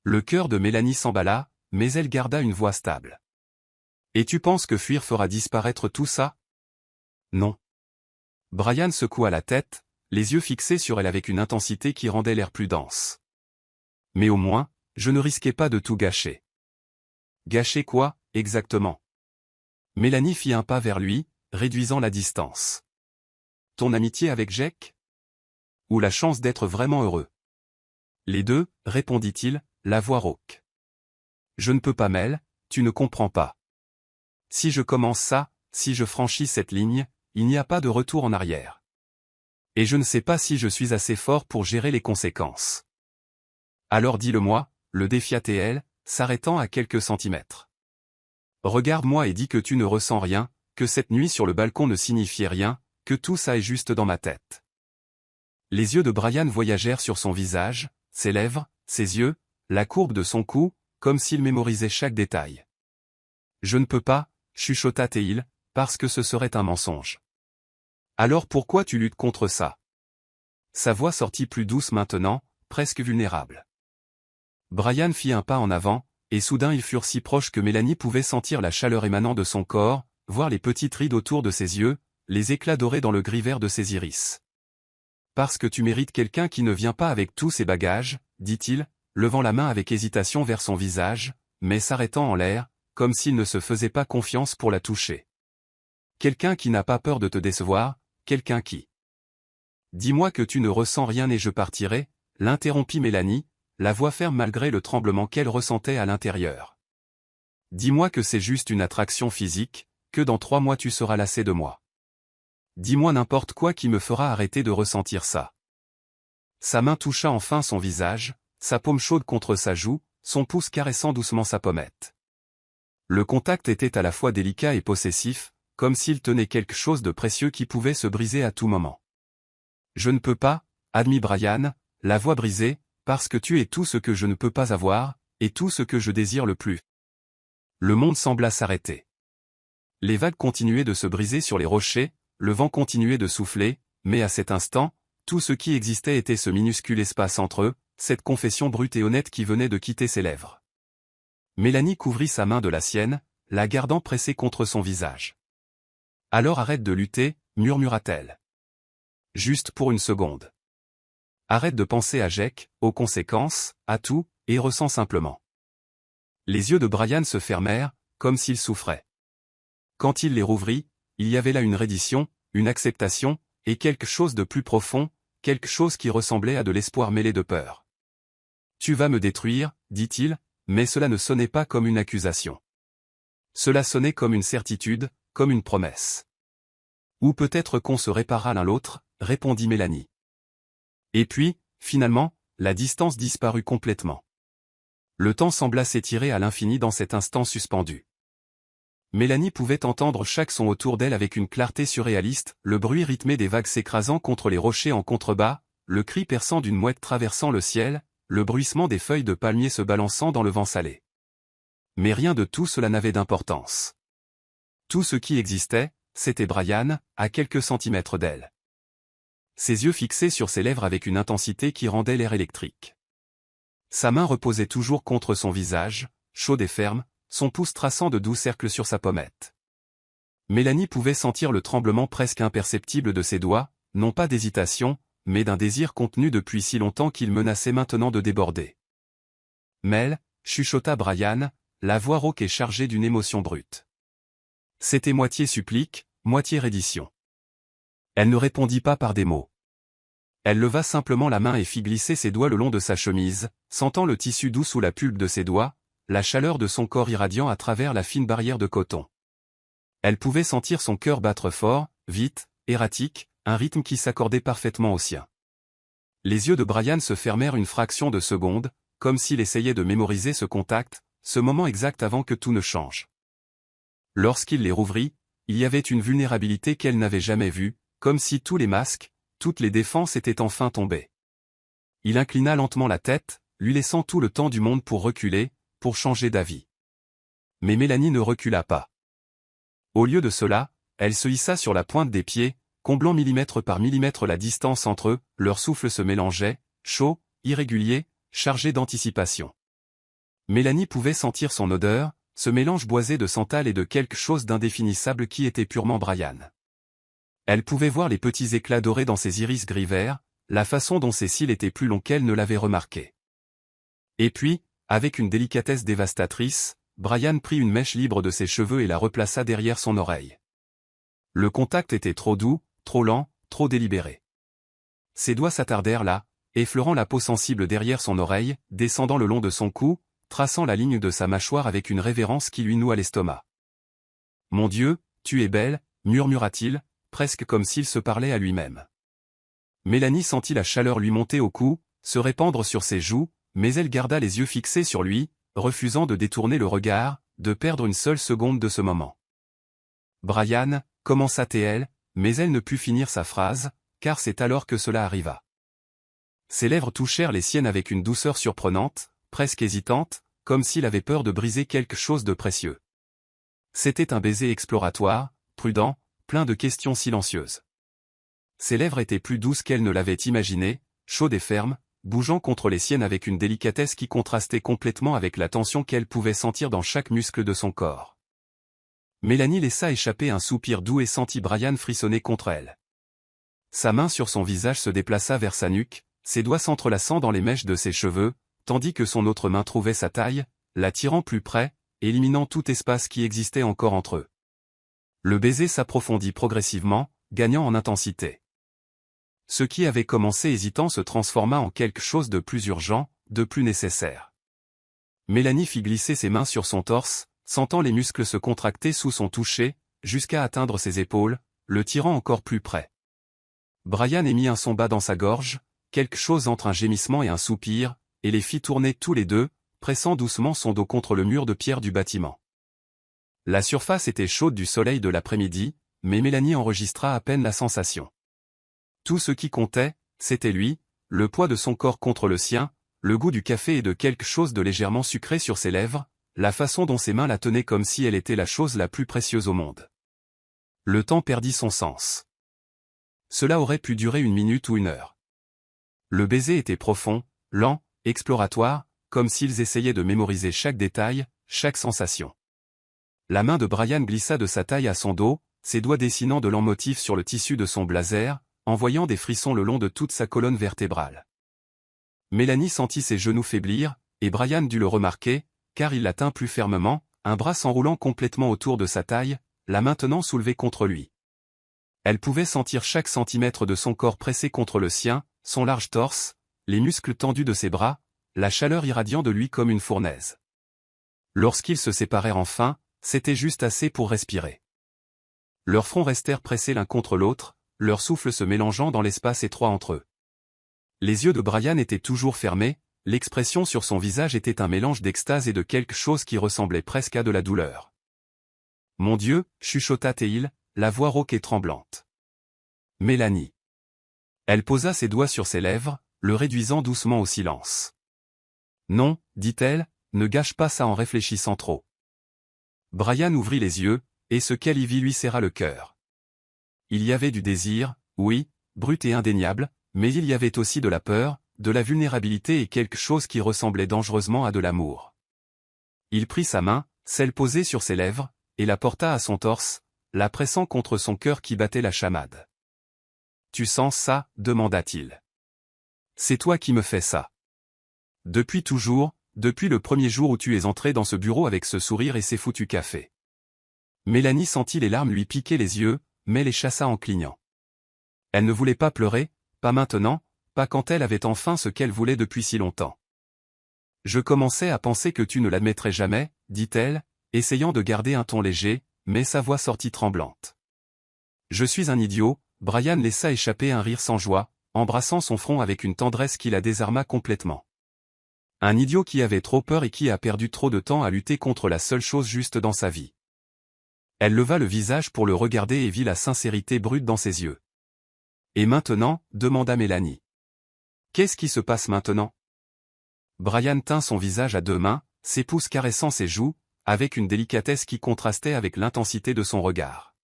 Le cœur de Mélanie s'emballa, mais elle garda une voix stable. « Et tu penses que fuir fera disparaître tout ça? » Non. Brian secoua la tête, les yeux fixés sur elle avec une intensité qui rendait l'air plus dense. « Mais au moins, je ne risquais pas de tout gâcher. » Gâcher quoi, exactement? Mélanie fit un pas vers lui, réduisant la distance. « Ton amitié avec Jake? Ou la chance d'être vraiment heureux? » Les deux, répondit-il, la voix rauque. « Je ne peux pas, Mel, tu ne comprends pas. Si je commence ça, si je franchis cette ligne, il n'y a pas de retour en arrière. Et je ne sais pas si je suis assez fort pour gérer les conséquences. Alors dis-le-moi, le défia-t-elle, s'arrêtant à quelques centimètres. Regarde-moi et dis que tu ne ressens rien, que cette nuit sur le balcon ne signifiait rien, que tout ça est juste dans ma tête. » Les yeux de Brian voyagèrent sur son visage, ses lèvres, ses yeux, la courbe de son cou, comme s'il mémorisait chaque détail. « Je ne peux pas, chuchota-t-il, parce que ce serait un mensonge. »« Alors pourquoi tu luttes contre ça ?» Sa voix sortit plus douce maintenant, presque vulnérable. Brian fit un pas en avant, et soudain ils furent si proches que Mélanie pouvait sentir la chaleur émanant de son corps, voir les petites rides autour de ses yeux, les éclats dorés dans le gris vert de ses iris. « Parce que tu mérites quelqu'un qui ne vient pas avec tous ses bagages, dit-il, levant la main avec hésitation vers son visage, mais s'arrêtant en l'air, comme s'il ne se faisait pas confiance pour la toucher. Quelqu'un qui n'a pas peur de te décevoir, quelqu'un qui... Dis-moi que tu ne ressens rien et je partirai, l'interrompit Mélanie, la voix ferme malgré le tremblement qu'elle ressentait à l'intérieur. Dis-moi que c'est juste une attraction physique, que dans 3 mois tu seras lassé de moi. Dis-moi n'importe quoi qui me fera arrêter de ressentir ça. Sa main toucha enfin son visage, sa paume chaude contre sa joue, son pouce caressant doucement sa pommette. Le contact était à la fois délicat et possessif, comme s'il tenait quelque chose de précieux qui pouvait se briser à tout moment. « Je ne peux pas, admit Brian, la voix brisée, parce que tu es tout ce que je ne peux pas avoir, et tout ce que je désire le plus. » Le monde sembla s'arrêter. Les vagues continuaient de se briser sur les rochers, le vent continuait de souffler, mais à cet instant, tout ce qui existait était ce minuscule espace entre eux, cette confession brute et honnête qui venait de quitter ses lèvres. Mélanie couvrit sa main de la sienne, la gardant pressée contre son visage. « Alors arrête de lutter, murmura-t-elle. Juste pour une seconde. Arrête de penser à Jake, aux conséquences, à tout, et ressens simplement. » Les yeux de Brian se fermèrent, comme s'il souffrait. Quand il les rouvrit, il y avait là une reddition, une acceptation, et quelque chose de plus profond, quelque chose qui ressemblait à de l'espoir mêlé de peur. « Tu vas me détruire, dit-il, mais cela ne sonnait pas comme une accusation. Cela sonnait comme une certitude, comme une promesse. « Ou peut-être qu'on se réparera l'un l'autre, répondit Mélanie. Et puis, finalement, la distance disparut complètement. Le temps sembla s'étirer à l'infini dans cet instant suspendu. Mélanie pouvait entendre chaque son autour d'elle avec une clarté surréaliste, le bruit rythmé des vagues s'écrasant contre les rochers en contrebas, le cri perçant d'une mouette traversant le ciel, le bruissement des feuilles de palmier se balançant dans le vent salé. Mais rien de tout cela n'avait d'importance. Tout ce qui existait, c'était Brian, à quelques centimètres d'elle. Ses yeux fixés sur ses lèvres avec une intensité qui rendait l'air électrique. Sa main reposait toujours contre son visage, chaude et ferme, son pouce traçant de doux cercles sur sa pommette. Mélanie pouvait sentir le tremblement presque imperceptible de ses doigts, non pas d'hésitation, mais d'un désir contenu depuis si longtemps qu'il menaçait maintenant de déborder. « Mel » chuchota Brian, la voix rauque et chargée d'une émotion brute. C'était moitié supplique, moitié reddition. Elle ne répondit pas par des mots. Elle leva simplement la main et fit glisser ses doigts le long de sa chemise, sentant le tissu doux sous la pulpe de ses doigts, la chaleur de son corps irradiant à travers la fine barrière de coton. Elle pouvait sentir son cœur battre fort, vite, erratique, un rythme qui s'accordait parfaitement au sien. Les yeux de Brian se fermèrent une fraction de seconde, comme s'il essayait de mémoriser ce contact, ce moment exact avant que tout ne change. Lorsqu'il les rouvrit, il y avait une vulnérabilité qu'elle n'avait jamais vue, comme si tous les masques, toutes les défenses étaient enfin tombées. Il inclina lentement la tête, lui laissant tout le temps du monde pour reculer, pour changer d'avis. Mais Mélanie ne recula pas. Au lieu de cela, elle se hissa sur la pointe des pieds, comblant millimètre par millimètre la distance entre eux, leur souffle se mélangeait, chaud, irrégulier, chargé d'anticipation. Mélanie pouvait sentir son odeur, ce mélange boisé de santal et de quelque chose d'indéfinissable qui était purement Brian. Elle pouvait voir les petits éclats dorés dans ses iris gris-vert, la façon dont ses cils étaient plus longs qu'elle ne l'avait remarqué. Et puis, avec une délicatesse dévastatrice, Brian prit une mèche libre de ses cheveux et la replaça derrière son oreille. Le contact était trop doux, trop lent, trop délibéré. Ses doigts s'attardèrent là, effleurant la peau sensible derrière son oreille, descendant le long de son cou, traçant la ligne de sa mâchoire avec une révérence qui lui noua l'estomac. « Mon Dieu, tu es belle » murmura-t-il, presque comme s'il se parlait à lui-même. Mélanie sentit la chaleur lui monter au cou, se répandre sur ses joues, mais elle garda les yeux fixés sur lui, refusant de détourner le regard, de perdre une seule seconde de ce moment. « Brian » commença-t-elle, mais elle ne put finir sa phrase, car c'est alors que cela arriva. Ses lèvres touchèrent les siennes avec une douceur surprenante, presque hésitante, comme s'il avait peur de briser quelque chose de précieux. C'était un baiser exploratoire, prudent, plein de questions silencieuses. Ses lèvres étaient plus douces qu'elle ne l'avait imaginé, chaudes et fermes, bougeant contre les siennes avec une délicatesse qui contrastait complètement avec la tension qu'elle pouvait sentir dans chaque muscle de son corps. Mélanie laissa échapper un soupir doux et sentit Brian frissonner contre elle. Sa main sur son visage se déplaça vers sa nuque, ses doigts s'entrelaçant dans les mèches de ses cheveux, tandis que son autre main trouvait sa taille, l'attirant plus près, éliminant tout espace qui existait encore entre eux. Le baiser s'approfondit progressivement, gagnant en intensité. Ce qui avait commencé hésitant se transforma en quelque chose de plus urgent, de plus nécessaire. Mélanie fit glisser ses mains sur son torse, sentant les muscles se contracter sous son toucher, jusqu'à atteindre ses épaules, le tirant encore plus près. Brian émit un son bas dans sa gorge, quelque chose entre un gémissement et un soupir, et les fit tourner tous les deux, pressant doucement son dos contre le mur de pierre du bâtiment. La surface était chaude du soleil de l'après-midi, mais Mélanie enregistra à peine la sensation. Tout ce qui comptait, c'était lui, le poids de son corps contre le sien, le goût du café et de quelque chose de légèrement sucré sur ses lèvres, la façon dont ses mains la tenaient comme si elle était la chose la plus précieuse au monde. Le temps perdit son sens. Cela aurait pu durer 1 minute ou 1 heure. Le baiser était profond, lent, exploratoire, comme s'ils essayaient de mémoriser chaque détail, chaque sensation. La main de Brian glissa de sa taille à son dos, ses doigts dessinant de longs motifs sur le tissu de son blazer, envoyant des frissons le long de toute sa colonne vertébrale. Mélanie sentit ses genoux faiblir, et Brian dut le remarquer, car il la tint plus fermement, un bras s'enroulant complètement autour de sa taille, la maintenant soulevée contre lui. Elle pouvait sentir chaque centimètre de son corps pressé contre le sien, son large torse, les muscles tendus de ses bras, la chaleur irradiant de lui comme une fournaise. Lorsqu'ils se séparèrent enfin, c'était juste assez pour respirer. Leurs fronts restèrent pressés l'un contre l'autre, leur souffle se mélangeant dans l'espace étroit entre eux. Les yeux de Brian étaient toujours fermés, l'expression sur son visage était un mélange d'extase et de quelque chose qui ressemblait presque à de la douleur. « Mon Dieu » chuchota-t-il, la voix rauque et tremblante. « Mélanie ». Elle posa ses doigts sur ses lèvres, le réduisant doucement au silence. « Non » dit-elle, « ne gâche pas ça en réfléchissant trop. » Brian ouvrit les yeux, et ce qu'elle y vit lui serra le cœur. Il y avait du désir, oui, brut et indéniable, mais il y avait aussi de la peur, de la vulnérabilité et quelque chose qui ressemblait dangereusement à de l'amour. Il prit sa main, celle posée sur ses lèvres, et la porta à son torse, la pressant contre son cœur qui battait la chamade. « Tu sens ça » demanda-t-il. « C'est toi qui me fais ça. Depuis toujours, depuis le premier jour où tu es entré dans ce bureau avec ce sourire et ces foutus cafés. » Mélanie sentit les larmes lui piquer les yeux, mais les chassa en clignant. Elle ne voulait pas pleurer, pas maintenant, pas quand elle avait enfin ce qu'elle voulait depuis si longtemps. Je commençais à penser que tu ne l'admettrais jamais, dit-elle, essayant de garder un ton léger, mais sa voix sortit tremblante. Je suis un idiot, Brian laissa échapper un rire sans joie, embrassant son front avec une tendresse qui la désarma complètement. Un idiot qui avait trop peur et qui a perdu trop de temps à lutter contre la seule chose juste dans sa vie. Elle leva le visage pour le regarder et vit la sincérité brute dans ses yeux. Et maintenant, demanda Mélanie. Qu'est-ce qui se passe maintenant? Brian tint son visage à deux mains, ses pouces caressant ses joues, avec une délicatesse qui contrastait avec l'intensité de son regard.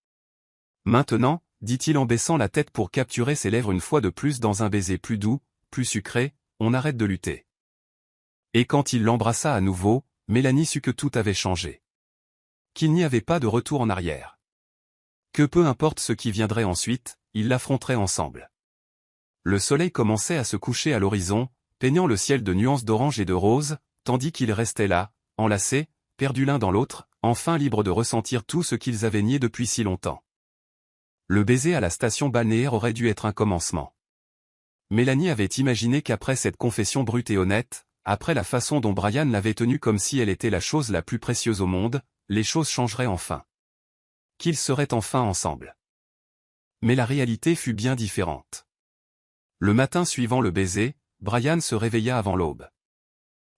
Maintenant, dit-il en baissant la tête pour capturer ses lèvres une fois de plus dans un baiser plus doux, plus sucré, on arrête de lutter. Et quand il l'embrassa à nouveau, Mélanie sut que tout avait changé. Qu'il n'y avait pas de retour en arrière. Que peu importe ce qui viendrait ensuite, ils l'affronteraient ensemble. Le soleil commençait à se coucher à l'horizon, peignant le ciel de nuances d'orange et de rose, tandis qu'ils restaient là, enlacés, perdus l'un dans l'autre, enfin libres de ressentir tout ce qu'ils avaient nié depuis si longtemps. Le baiser à la station balnéaire aurait dû être un commencement. Mélanie avait imaginé qu'après cette confession brute et honnête, après la façon dont Brian l'avait tenue comme si elle était la chose la plus précieuse au monde, les choses changeraient enfin. Qu'ils seraient enfin ensemble. Mais la réalité fut bien différente. Le matin suivant le baiser, Brian se réveilla avant l'aube.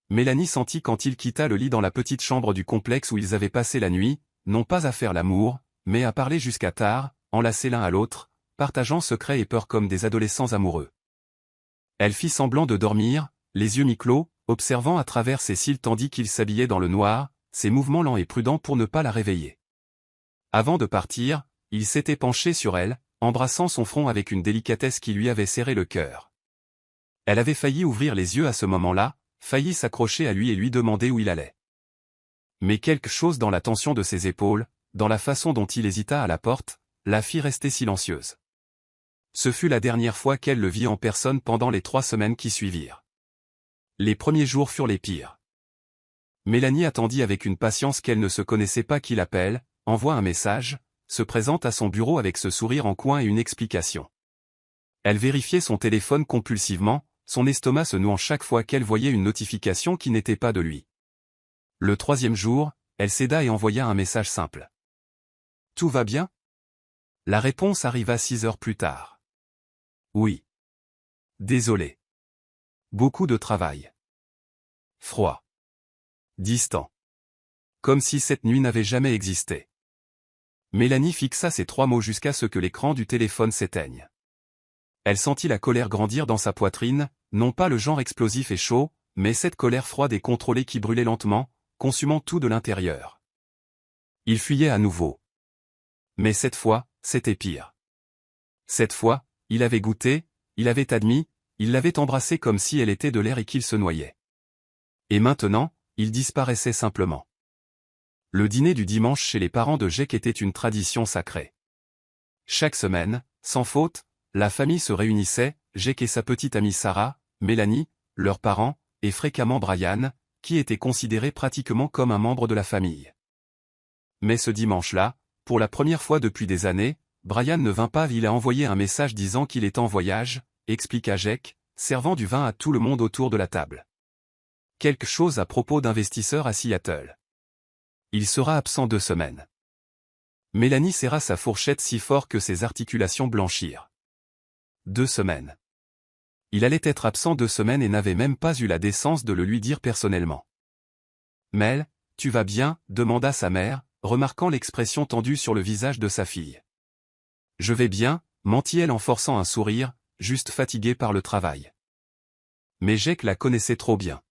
Mélanie sentit quand il quitta le lit dans la petite chambre du complexe où ils avaient passé la nuit, non pas à faire l'amour, mais à parler jusqu'à tard, enlacés l'un à l'autre, partageant secrets et peurs comme des adolescents amoureux. Elle fit semblant de dormir, les yeux mi-clos, observant à travers ses cils tandis qu'il s'habillait dans le noir, ses mouvements lents et prudents pour ne pas la réveiller. Avant de partir, il s'était penché sur elle, embrassant son front avec une délicatesse qui lui avait serré le cœur. Elle avait failli ouvrir les yeux à ce moment-là, failli s'accrocher à lui et lui demander où il allait. Mais quelque chose dans la tension de ses épaules, dans la façon dont il hésita à la porte, la fit rester silencieuse. Ce fut la dernière fois qu'elle le vit en personne pendant les 3 semaines qui suivirent. Les premiers jours furent les pires. Mélanie attendit avec une patience qu'elle ne se connaissait pas qu'il appelle, envoie un message, se présente à son bureau avec ce sourire en coin et une explication. Elle vérifiait son téléphone compulsivement, son estomac se nouant chaque fois qu'elle voyait une notification qui n'était pas de lui. Le 3e jour, elle céda et envoya un message simple. « Tout va bien ?» La réponse arriva 6 heures plus tard. « Oui. Désolé. Beaucoup de travail. Froid. Distant. Comme si cette nuit n'avait jamais existé. » Mélanie fixa ces 3 mots jusqu'à ce que l'écran du téléphone s'éteigne. Elle sentit la colère grandir dans sa poitrine, non pas le genre explosif et chaud, mais cette colère froide et contrôlée qui brûlait lentement, consumant tout de l'intérieur. Il fuyait à nouveau. Mais cette fois, c'était pire. Cette fois, il avait goûté, il avait admis, il l'avait embrassée comme si elle était de l'air et qu'il se noyait. Et maintenant, il disparaissait simplement. Le dîner du dimanche chez les parents de Jake était une tradition sacrée. Chaque semaine, sans faute, la famille se réunissait, Jake et sa petite amie Sarah, Mélanie, leurs parents, et fréquemment Brian, qui était considéré pratiquement comme un membre de la famille. Mais ce dimanche-là, pour la première fois depuis des années, Brian ne vint pas. Il a envoyé un message disant qu'il est en voyage, expliqua Jake, servant du vin à tout le monde autour de la table. Quelque chose à propos d'investisseurs à Seattle. Il sera absent 2 semaines. Mélanie serra sa fourchette si fort que ses articulations blanchirent. 2 semaines. Il allait être absent 2 semaines et n'avait même pas eu la décence de le lui dire personnellement. « Mel, tu vas bien ?» demanda sa mère, remarquant l'expression tendue sur le visage de sa fille. « Je vais bien », mentit-elle en forçant un sourire, juste fatiguée par le travail. Mais Jake la connaissait trop bien.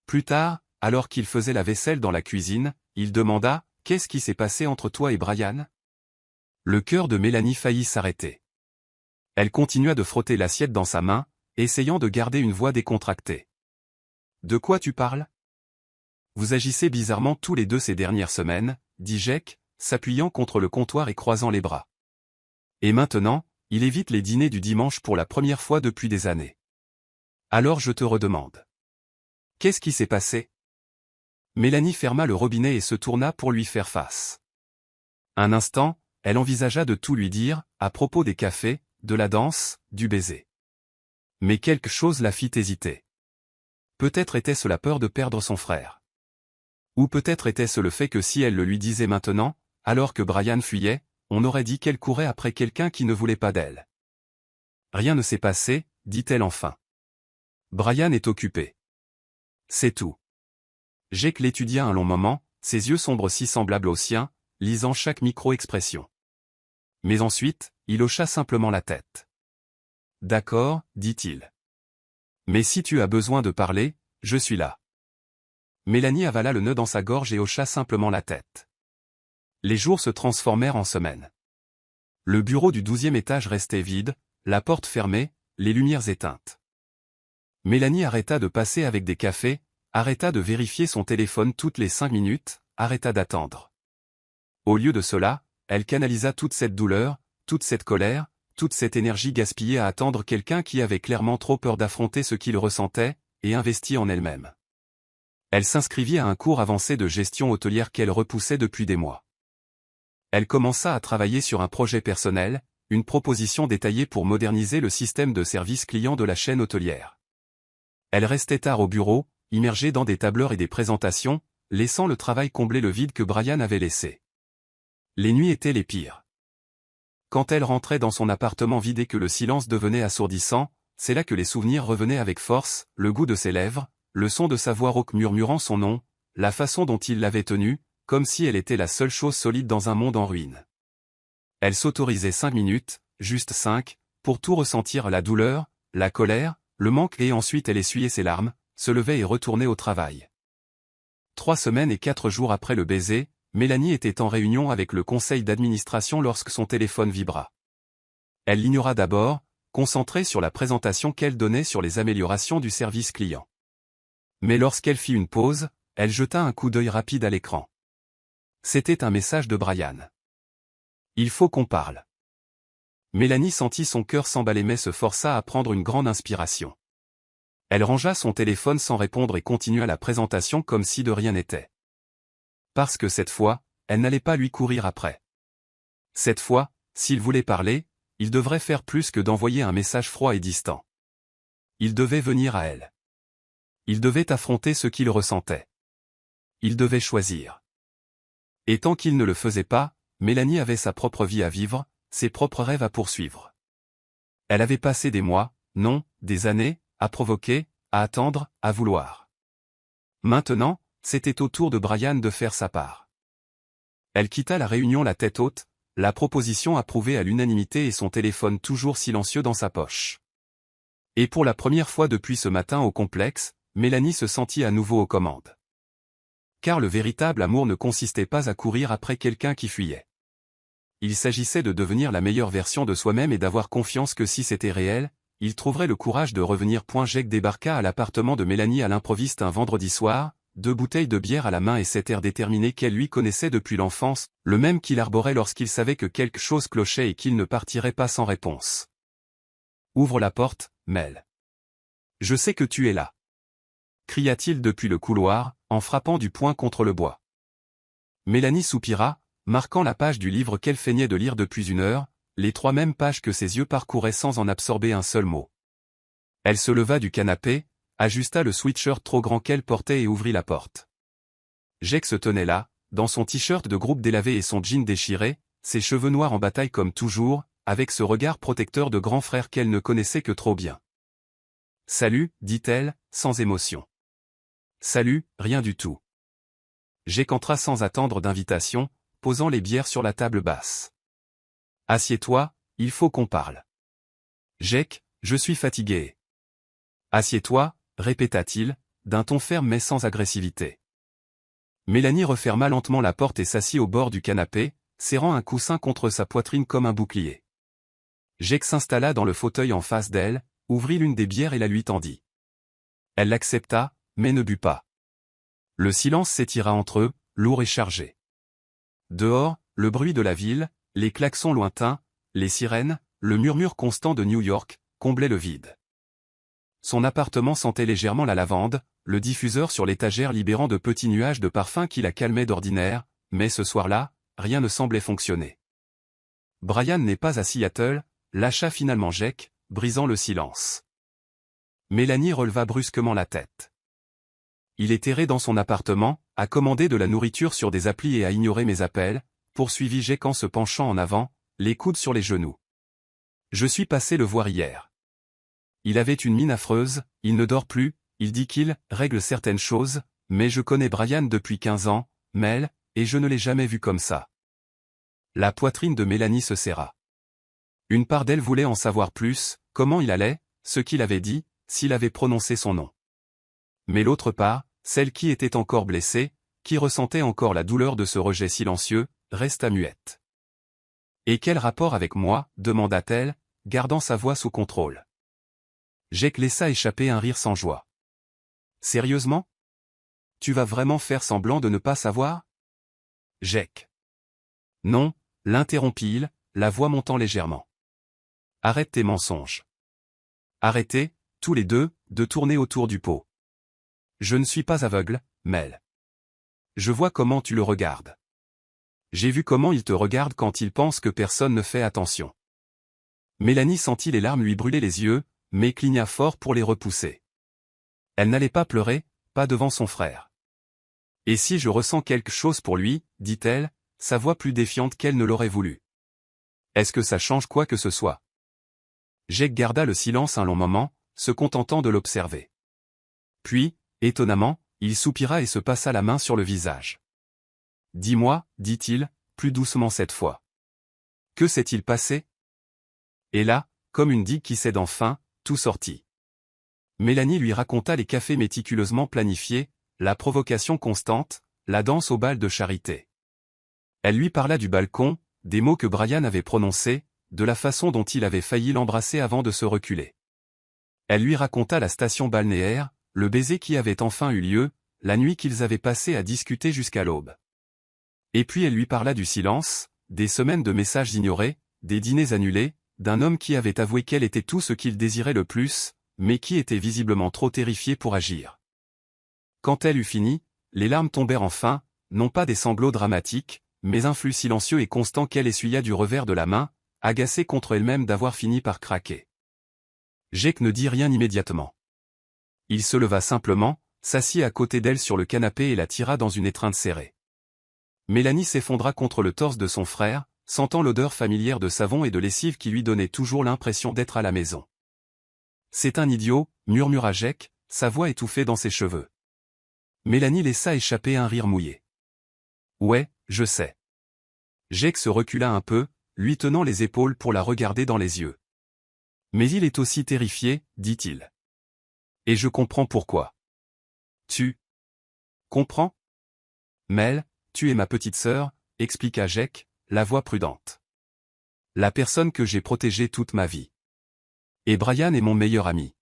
Plus tard, alors qu'il faisait la vaisselle dans la cuisine, il demanda « Qu'est-ce qui s'est passé entre toi et Brian ?» Le cœur de Mélanie faillit s'arrêter. Elle continua de frotter l'assiette dans sa main, essayant de garder une voix décontractée. « De quoi tu parles ? Vous agissez bizarrement tous les deux ces dernières semaines, » dit Jake, s'appuyant contre le comptoir et croisant les bras. Et maintenant, il évite les dîners du dimanche pour la première fois depuis des années. Alors je te redemande. Qu'est-ce qui s'est passé ? Mélanie ferma le robinet et se tourna pour lui faire face. Un instant, elle envisagea de tout lui dire, à propos des cafés, de la danse, du baiser. Mais quelque chose la fit hésiter. Peut-être était-ce la peur de perdre son frère. Ou peut-être était-ce le fait que si elle le lui disait maintenant, alors que Brian fuyait, on aurait dit qu'elle courait après quelqu'un qui ne voulait pas d'elle. Rien ne s'est passé, dit-elle enfin. Brian est occupé. C'est tout. Jake l'étudia un long moment, ses yeux sombres si semblables aux siens, lisant chaque micro-expression. Mais ensuite, il hocha simplement la tête. D'accord, dit-il. Mais si tu as besoin de parler, je suis là. Mélanie avala le nœud dans sa gorge et hocha simplement la tête. Les jours se transformèrent en semaines. Le bureau du 12e étage restait vide, la porte fermée, les lumières éteintes. Mélanie arrêta de passer avec des cafés, arrêta de vérifier son téléphone toutes les 5 minutes, arrêta d'attendre. Au lieu de cela, elle canalisa toute cette douleur, toute cette colère, toute cette énergie gaspillée à attendre quelqu'un qui avait clairement trop peur d'affronter ce qu'il ressentait, et investit en elle-même. Elle s'inscrivit à un cours avancé de gestion hôtelière qu'elle repoussait depuis des mois. Elle commença à travailler sur un projet personnel, une proposition détaillée pour moderniser le système de service client de la chaîne hôtelière. Elle restait tard au bureau, immergée dans des tableurs et des présentations, laissant le travail combler le vide que Brian avait laissé. Les nuits étaient les pires. Quand elle rentrait dans son appartement vide et que le silence devenait assourdissant, c'est là que les souvenirs revenaient avec force, le goût de ses lèvres, le son de sa voix rauque murmurant son nom, la façon dont il l'avait tenue, comme si elle était la seule chose solide dans un monde en ruine. Elle s'autorisait 5 minutes, juste 5, pour tout ressentir, la douleur, la colère, le manque, et ensuite elle essuyait ses larmes, se levait et retournait au travail. 3 semaines et 4 jours après le baiser, Mélanie était en réunion avec le conseil d'administration lorsque son téléphone vibra. Elle l'ignora d'abord, concentrée sur la présentation qu'elle donnait sur les améliorations du service client. Mais lorsqu'elle fit une pause, elle jeta un coup d'œil rapide à l'écran. C'était un message de Brian. Il faut qu'on parle. Mélanie sentit son cœur s'emballer mais se força à prendre une grande inspiration. Elle rangea son téléphone sans répondre et continua la présentation comme si de rien n'était. Parce que cette fois, elle n'allait pas lui courir après. Cette fois, s'il voulait parler, il devrait faire plus que d'envoyer un message froid et distant. Il devait venir à elle. Il devait affronter ce qu'il ressentait. Il devait choisir. Et tant qu'il ne le faisait pas, Mélanie avait sa propre vie à vivre, ses propres rêves à poursuivre. Elle avait passé des mois, non, des années, à provoquer, à attendre, à vouloir. Maintenant, c'était au tour de Brian de faire sa part. Elle quitta la réunion la tête haute, la proposition approuvée à l'unanimité et son téléphone toujours silencieux dans sa poche. Et pour la première fois depuis ce matin au complexe, Mélanie se sentit à nouveau aux commandes. Car le véritable amour ne consistait pas à courir après quelqu'un qui fuyait. Il s'agissait de devenir la meilleure version de soi-même et d'avoir confiance que si c'était réel, il trouverait le courage de revenir. Jake débarqua à l'appartement de Mélanie à l'improviste un vendredi soir, 2 bouteilles de bière à la main et cet air déterminé qu'elle lui connaissait depuis l'enfance, le même qu'il arborait lorsqu'il savait que quelque chose clochait et qu'il ne partirait pas sans réponse. « Ouvre la porte, Mel. Je sais que tu es là. » cria-t-il depuis le couloir, en frappant du poing contre le bois. Mélanie soupira, marquant la page du livre qu'elle feignait de lire depuis 1 heure, les 3 mêmes pages que ses yeux parcouraient sans en absorber un seul mot. Elle se leva du canapé, ajusta le sweatshirt trop grand qu'elle portait et ouvrit la porte. Jake se tenait là, dans son t-shirt de groupe délavé et son jean déchiré, ses cheveux noirs en bataille comme toujours, avec ce regard protecteur de grand frère qu'elle ne connaissait que trop bien. « Salut, dit-elle, sans émotion. « Salut, rien du tout. » Jake entra sans attendre d'invitation, posant les bières sur la table basse. « Assieds-toi, il faut qu'on parle. »« Jake, je suis fatigué. »« Assieds-toi, » répéta-t-il, d'un ton ferme mais sans agressivité. Mélanie referma lentement la porte et s'assit au bord du canapé, serrant un coussin contre sa poitrine comme un bouclier. Jake s'installa dans le fauteuil en face d'elle, ouvrit l'une des bières et la lui tendit. Elle l'accepta, mais ne but pas. Le silence s'étira entre eux, lourd et chargé. Dehors, le bruit de la ville, les klaxons lointains, les sirènes, le murmure constant de New York, comblaient le vide. Son appartement sentait légèrement la lavande, le diffuseur sur l'étagère libérant de petits nuages de parfum qui la calmaient d'ordinaire, mais ce soir-là, rien ne semblait fonctionner. Brian n'est pas à Seattle, lâcha finalement Jake, brisant le silence. Mélanie releva brusquement la tête. Il est erré dans son appartement, a commandé de la nourriture sur des applis et a ignoré mes appels, poursuivit Jake en se penchant en avant, les coudes sur les genoux. Je suis passé le voir hier. Il avait une mine affreuse, il ne dort plus, il dit qu'il règle certaines choses, mais je connais Brian depuis 15 ans, Mel, et je ne l'ai jamais vu comme ça. La poitrine de Mélanie se serra. Une part d'elle voulait en savoir plus, comment il allait, ce qu'il avait dit, s'il avait prononcé son nom. Mais l'autre part, celle qui était encore blessée, qui ressentait encore la douleur de ce rejet silencieux, resta muette. « Et quel rapport avec moi ?» demanda-t-elle, gardant sa voix sous contrôle. Jake laissa échapper un rire sans joie. « Sérieusement ? Tu vas vraiment faire semblant de ne pas savoir ? Jake. Non, l'interrompit-il, la voix montant légèrement. Arrête tes mensonges. Arrêtez, tous les deux, de tourner autour du pot. Je ne suis pas aveugle, Mel. Je vois comment tu le regardes. J'ai vu comment il te regarde quand il pense que personne ne fait attention. Mélanie sentit les larmes lui brûler les yeux, mais cligna fort pour les repousser. Elle n'allait pas pleurer, pas devant son frère. Et si je ressens quelque chose pour lui, dit-elle, sa voix plus défiante qu'elle ne l'aurait voulu. Est-ce que ça change quoi que ce soit ? Jake garda le silence un long moment, se contentant de l'observer. Puis, étonnamment, il soupira et se passa la main sur le visage. « Dis-moi, dit-il, plus doucement cette fois. Que s'est-il passé ?» Et là, comme une digue qui cède enfin, tout sortit. Mélanie lui raconta les cafés méticuleusement planifiés, la provocation constante, la danse au bal de charité. Elle lui parla du balcon, des mots que Brian avait prononcés, de la façon dont il avait failli l'embrasser avant de se reculer. Elle lui raconta la station balnéaire, le baiser qui avait enfin eu lieu, la nuit qu'ils avaient passée à discuter jusqu'à l'aube. Et puis elle lui parla du silence, des semaines de messages ignorés, des dîners annulés, d'un homme qui avait avoué qu'elle était tout ce qu'il désirait le plus, mais qui était visiblement trop terrifié pour agir. Quand elle eut fini, les larmes tombèrent enfin, non pas des sanglots dramatiques, mais un flux silencieux et constant qu'elle essuya du revers de la main, agacée contre elle-même d'avoir fini par craquer. Jake ne dit rien immédiatement. Il se leva simplement, s'assit à côté d'elle sur le canapé et la tira dans une étreinte serrée. Mélanie s'effondra contre le torse de son frère, sentant l'odeur familière de savon et de lessive qui lui donnait toujours l'impression d'être à la maison. « C'est un idiot », murmura Jake, sa voix étouffée dans ses cheveux. Mélanie laissa échapper un rire mouillé. « Ouais, je sais. » Jake se recula un peu, lui tenant les épaules pour la regarder dans les yeux. « Mais il est aussi terrifié, dit-il. Et je comprends pourquoi. »« Tu comprends ? Mel, tu es ma petite sœur, » expliqua Jake, la voix prudente. « La personne que j'ai protégée toute ma vie. Et Brian est mon meilleur ami.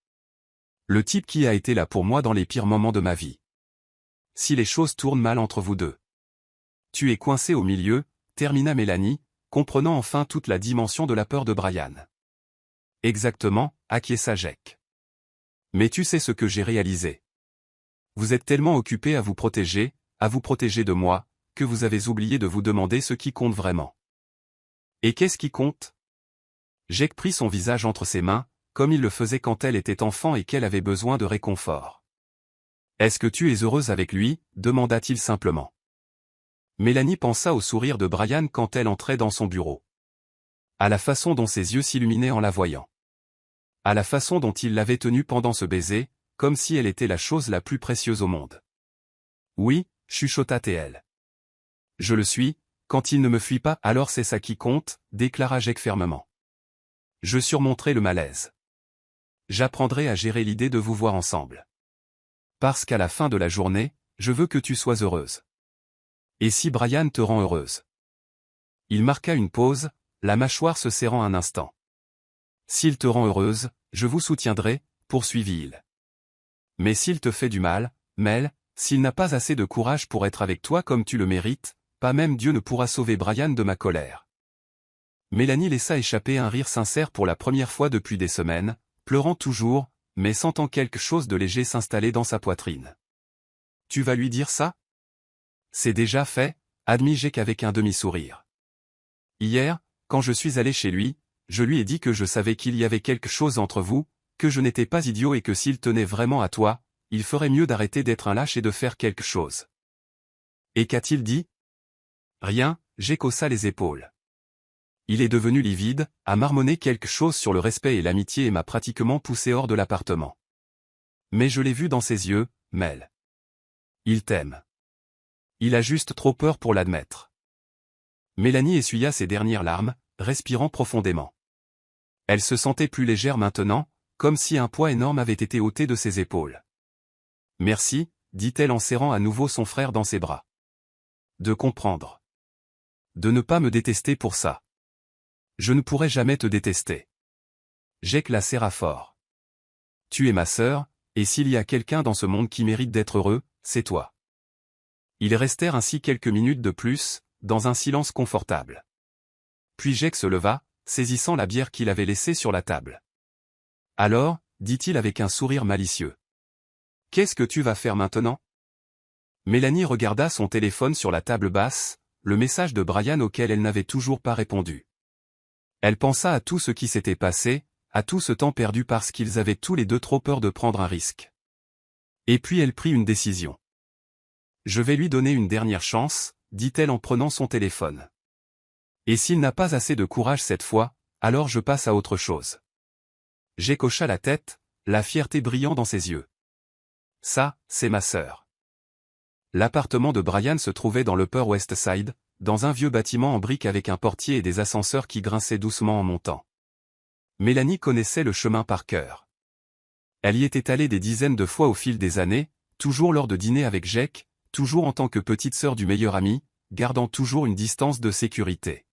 Le type qui a été là pour moi dans les pires moments de ma vie. Si les choses tournent mal entre vous deux. Tu es coincé au milieu, » termina Mélanie, comprenant enfin toute la dimension de la peur de Brian. « Exactement, » acquiesça Jake. « Mais tu sais ce que j'ai réalisé. Vous êtes tellement occupé à vous protéger de moi, que vous avez oublié de vous demander ce qui compte vraiment. » « Et qu'est-ce qui compte ?» Jake prit son visage entre ses mains, comme il le faisait quand elle était enfant et qu'elle avait besoin de réconfort. « Est-ce que tu es heureuse avec lui ?» demanda-t-il simplement. Mélanie pensa au sourire de Brian quand elle entrait dans son bureau. À la façon dont ses yeux s'illuminaient en la voyant. À la façon dont il l'avait tenue pendant ce baiser, comme si elle était la chose la plus précieuse au monde. « Oui, » chuchota-t-elle. « Je le suis, quand il ne me fuit pas, alors c'est ça qui compte, » déclara Jake fermement. « Je surmonterai le malaise. J'apprendrai à gérer l'idée de vous voir ensemble. Parce qu'à la fin de la journée, je veux que tu sois heureuse. Et si Brian te rend heureuse ?» Il marqua une pause, la mâchoire se serrant un instant. « S'il te rend heureuse, je vous soutiendrai, » poursuivit-il. « Mais s'il te fait du mal, Mel, s'il n'a pas assez de courage pour être avec toi comme tu le mérites, pas même Dieu ne pourra sauver Brian de ma colère. » Mélanie laissa échapper un rire sincère pour la première fois depuis des semaines, pleurant toujours, mais sentant quelque chose de léger s'installer dans sa poitrine. « Tu vas lui dire ça ? » « C'est déjà fait, » admit Jake avec un demi-sourire. « Hier, quand je suis allé chez lui, je lui ai dit que je savais qu'il y avait quelque chose entre vous, que je n'étais pas idiot et que s'il tenait vraiment à toi, il ferait mieux d'arrêter d'être un lâche et de faire quelque chose. Et qu'a-t-il dit? Rien, Jake haussa les épaules. Il est devenu livide, a marmonné quelque chose sur le respect et l'amitié et m'a pratiquement poussé hors de l'appartement. Mais je l'ai vu dans ses yeux, Mel. Il t'aime. Il a juste trop peur pour l'admettre. Mélanie essuya ses dernières larmes, respirant profondément. Elle se sentait plus légère maintenant, comme si un poids énorme avait été ôté de ses épaules. Merci, dit-elle en serrant à nouveau son frère dans ses bras. De comprendre. De ne pas me détester pour ça. Je ne pourrai jamais te détester. Jake la serra fort. Tu es ma sœur, et s'il y a quelqu'un dans ce monde qui mérite d'être heureux, c'est toi. Ils restèrent ainsi quelques minutes de plus, dans un silence confortable. Puis Jake se leva, saisissant la bière qu'il avait laissée sur la table. Alors, dit-il avec un sourire malicieux. Qu'est-ce que tu vas faire maintenant? Mélanie regarda son téléphone sur la table basse, le message de Brian auquel elle n'avait toujours pas répondu. Elle pensa à tout ce qui s'était passé, à tout ce temps perdu parce qu'ils avaient tous les deux trop peur de prendre un risque. Et puis elle prit une décision. Je vais lui donner une dernière chance, dit-elle en prenant son téléphone. Et s'il n'a pas assez de courage cette fois, alors je passe à autre chose. Jake hocha la tête, la fierté brillant dans ses yeux. Ça, c'est ma sœur. L'appartement de Brian se trouvait dans l'Upper West Side, dans un vieux bâtiment en briques avec un portier et des ascenseurs qui grinçaient doucement en montant. Mélanie connaissait le chemin par cœur. Elle y était allée des dizaines de fois au fil des années, toujours lors de dîners avec Jake, toujours en tant que petite sœur du meilleur ami, gardant toujours une distance de sécurité.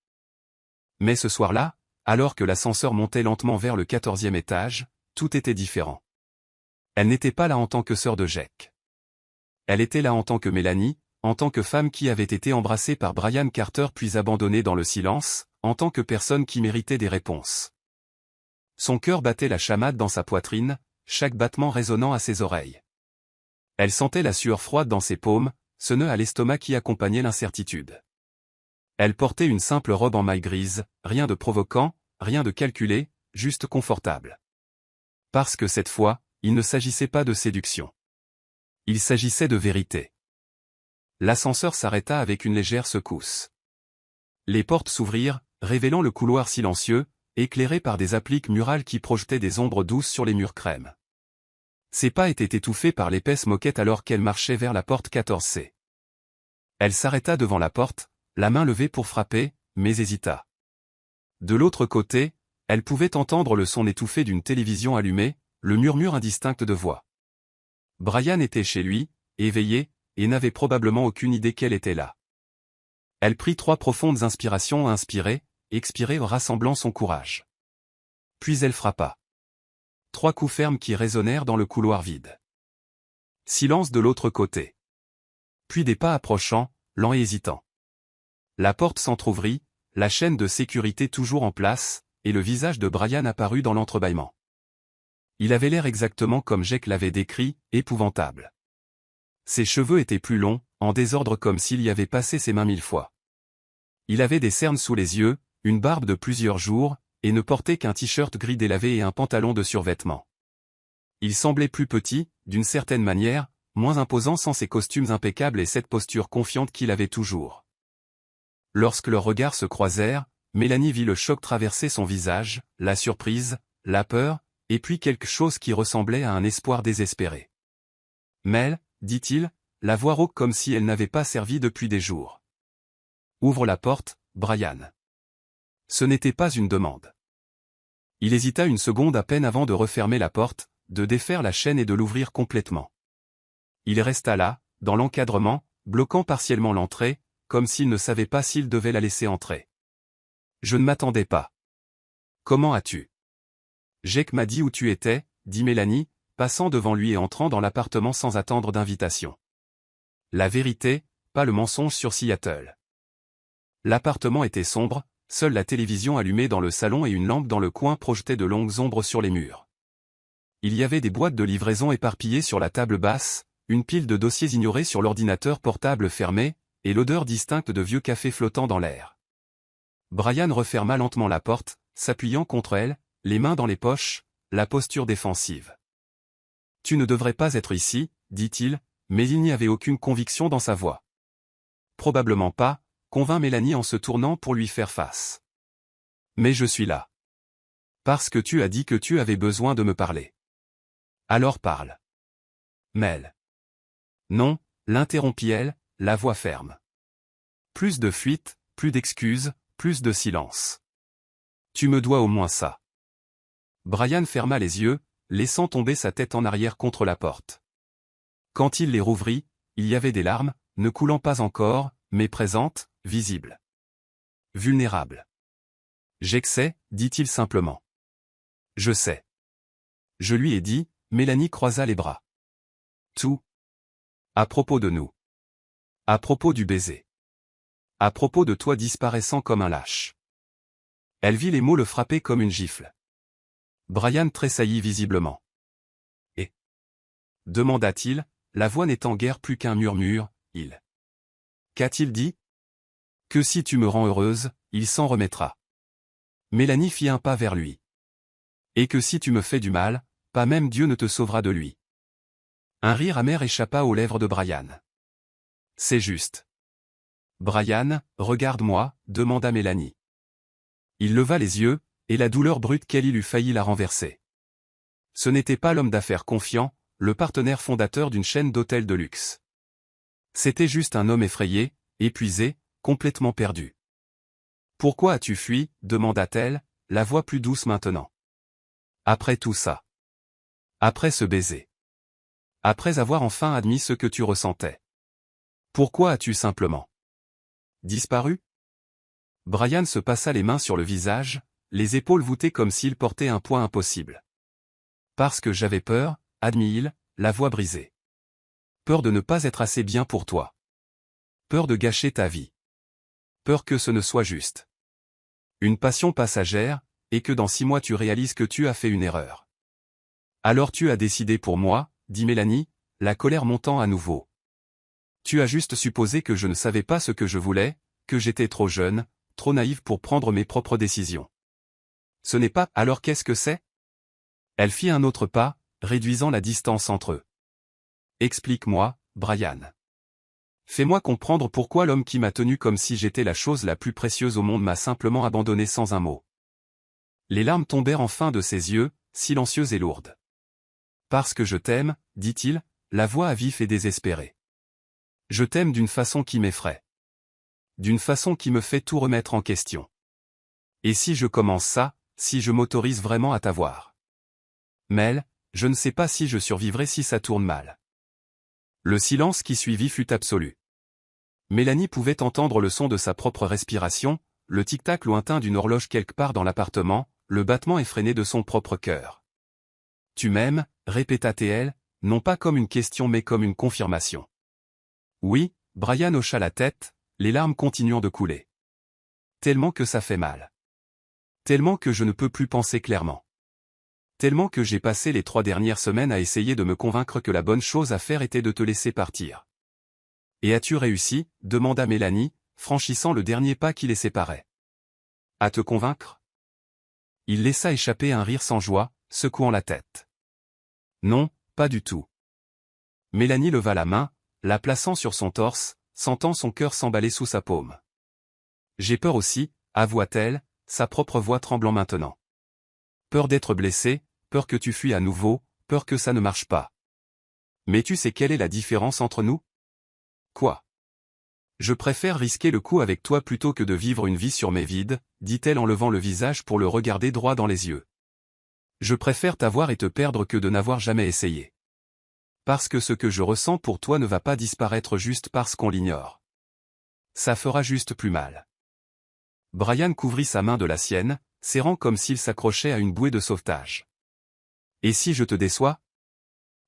Mais ce soir-là, alors que l'ascenseur montait lentement vers le 14e étage, tout était différent. Elle n'était pas là en tant que sœur de Jake. Elle était là en tant que Mélanie, en tant que femme qui avait été embrassée par Brian Carter puis abandonnée dans le silence, en tant que personne qui méritait des réponses. Son cœur battait la chamade dans sa poitrine, chaque battement résonnant à ses oreilles. Elle sentait la sueur froide dans ses paumes, ce nœud à l'estomac qui accompagnait l'incertitude. Elle portait une simple robe en maille grise, rien de provoquant, rien de calculé, juste confortable. Parce que cette fois, il ne s'agissait pas de séduction. Il s'agissait de vérité. L'ascenseur s'arrêta avec une légère secousse. Les portes s'ouvrirent, révélant le couloir silencieux, éclairé par des appliques murales qui projetaient des ombres douces sur les murs crème. Ses pas étaient étouffés par l'épaisse moquette alors qu'elle marchait vers la porte 14C. Elle s'arrêta devant la porte, la main levée pour frapper, mais hésita. De l'autre côté, elle pouvait entendre le son étouffé d'une télévision allumée, le murmure indistinct de voix. Brian était chez lui, éveillé, et n'avait probablement aucune idée qu'elle était là. Elle prit 3 profondes inspirations à inspirer, expirer rassemblant son courage. Puis elle frappa. 3 coups fermes qui résonnèrent dans le couloir vide. Silence de l'autre côté. Puis des pas approchant, lents et hésitants. La porte s'entr'ouvrit, la chaîne de sécurité toujours en place, et le visage de Brian apparut dans l'entrebâillement. Il avait l'air exactement comme Jake l'avait décrit, épouvantable. Ses cheveux étaient plus longs, en désordre comme s'il y avait passé ses mains 1000 fois. Il avait des cernes sous les yeux, une barbe de plusieurs jours, et ne portait qu'un t-shirt gris délavé et un pantalon de survêtement. Il semblait plus petit, d'une certaine manière, moins imposant sans ses costumes impeccables et cette posture confiante qu'il avait toujours. Lorsque leurs regards se croisèrent, Mélanie vit le choc traverser son visage, la surprise, la peur, et puis quelque chose qui ressemblait à un espoir désespéré. « Mel », dit-il, la voix rauque comme si elle n'avait pas servi depuis des jours. « Ouvre la porte, Brian. » Ce n'était pas une demande. Il hésita une seconde à peine avant de refermer la porte, de défaire la chaîne et de l'ouvrir complètement. Il resta là, dans l'encadrement, bloquant partiellement l'entrée, comme s'il ne savait pas s'il devait la laisser entrer. « Je ne m'attendais pas. Comment as-tu? » Jake m'a dit où tu étais, dit Mélanie, passant devant lui et entrant dans l'appartement sans attendre d'invitation. La vérité, pas le mensonge sur Seattle. L'appartement était sombre, seule la télévision allumée dans le salon et une lampe dans le coin projetaient de longues ombres sur les murs. Il y avait des boîtes de livraison éparpillées sur la table basse, une pile de dossiers ignorés sur l'ordinateur portable fermé, et l'odeur distincte de vieux café flottant dans l'air. Brian referma lentement la porte, s'appuyant contre elle, les mains dans les poches, la posture défensive. Tu ne devrais pas être ici, dit-il, mais il n'y avait aucune conviction dans sa voix. Probablement pas, convint Mélanie en se tournant pour lui faire face. Mais je suis là. Parce que tu as dit que tu avais besoin de me parler. Alors parle. Mel. Non, l'interrompit-elle, la voix ferme. Plus de fuite, plus d'excuses, plus de silence. Tu me dois au moins ça. Brian ferma les yeux, laissant tomber sa tête en arrière contre la porte. Quand il les rouvrit, il y avait des larmes, ne coulant pas encore, mais présentes, visibles. Vulnérables. J'excès, dit-il simplement. Je sais. Je lui ai dit, Mélanie croisa les bras. Tout. À propos de nous. À propos du baiser. À propos de toi disparaissant comme un lâche. Elle vit les mots le frapper comme une gifle. Brian tressaillit visiblement. Et demanda-t-il, la voix n'étant guère plus qu'un murmure, il. Qu'a-t-il dit? Que si tu me rends heureuse, il s'en remettra. Mélanie fit un pas vers lui. Et que si tu me fais du mal, pas même Dieu ne te sauvera de lui. Un rire amer échappa aux lèvres de Brian. C'est juste. Brian, regarde-moi, demanda Mélanie. Il leva les yeux, et la douleur brute qu'elle eut failli la renverser. Ce n'était pas l'homme d'affaires confiant, le partenaire fondateur d'une chaîne d'hôtels de luxe. C'était juste un homme effrayé, épuisé, complètement perdu. Pourquoi as-tu fui? Demanda-t-elle, la voix plus douce maintenant. Après tout ça. Après ce baiser. Après avoir enfin admis ce que tu ressentais. Pourquoi as-tu simplement disparu? Brian se passa les mains sur le visage, les épaules voûtées comme s'il portait un poids impossible. Parce que j'avais peur, admit-il, la voix brisée. Peur de ne pas être assez bien pour toi. Peur de gâcher ta vie. Peur que ce ne soit juste. Une passion passagère, et que dans 6 mois tu réalises que tu as fait une erreur. Alors tu as décidé pour moi, dit Mélanie, la colère montant à nouveau. Tu as juste supposé que je ne savais pas ce que je voulais, que j'étais trop jeune, trop naïve pour prendre mes propres décisions. Ce n'est pas, alors qu'est-ce que c'est? Elle fit un autre pas, réduisant la distance entre eux. Explique-moi, Brian. Fais-moi comprendre pourquoi l'homme qui m'a tenu comme si j'étais la chose la plus précieuse au monde m'a simplement abandonné sans un mot. Les larmes tombèrent enfin de ses yeux, silencieuses et lourdes. Parce que je t'aime, dit-il, la voix à vif et désespérée. Je t'aime d'une façon qui m'effraie. D'une façon qui me fait tout remettre en question. Et si je commence ça, si je m'autorise vraiment à t'avoir? Mel, je ne sais pas si je survivrai si ça tourne mal. Le silence qui suivit fut absolu. Mélanie pouvait entendre le son de sa propre respiration, le tic-tac lointain d'une horloge quelque part dans l'appartement, le battement effréné de son propre cœur. Tu m'aimes, répéta-t-elle, non pas comme une question mais comme une confirmation. Oui, Brian hocha la tête, les larmes continuant de couler. Tellement que ça fait mal. Tellement que je ne peux plus penser clairement. Tellement que j'ai passé les 3 dernières semaines à essayer de me convaincre que la bonne chose à faire était de te laisser partir. Et as-tu réussi? Demanda Mélanie, franchissant le dernier pas qui les séparait. À te convaincre? Il laissa échapper un rire sans joie, secouant la tête. Non, pas du tout. Mélanie leva la main, la plaçant sur son torse, sentant son cœur s'emballer sous sa paume. J'ai peur aussi, avoua-t-elle, sa propre voix tremblant maintenant. Peur d'être blessée, peur que tu fuis à nouveau, peur que ça ne marche pas. Mais tu sais quelle est la différence entre nous? Quoi? Je préfère risquer le coup avec toi plutôt que de vivre une vie sur mes vides, dit-elle en levant le visage pour le regarder droit dans les yeux. Je préfère t'avoir et te perdre que de n'avoir jamais essayé. Parce que ce que je ressens pour toi ne va pas disparaître juste parce qu'on l'ignore. Ça fera juste plus mal. Brian couvrit sa main de la sienne, serrant comme s'il s'accrochait à une bouée de sauvetage. Et si je te déçois?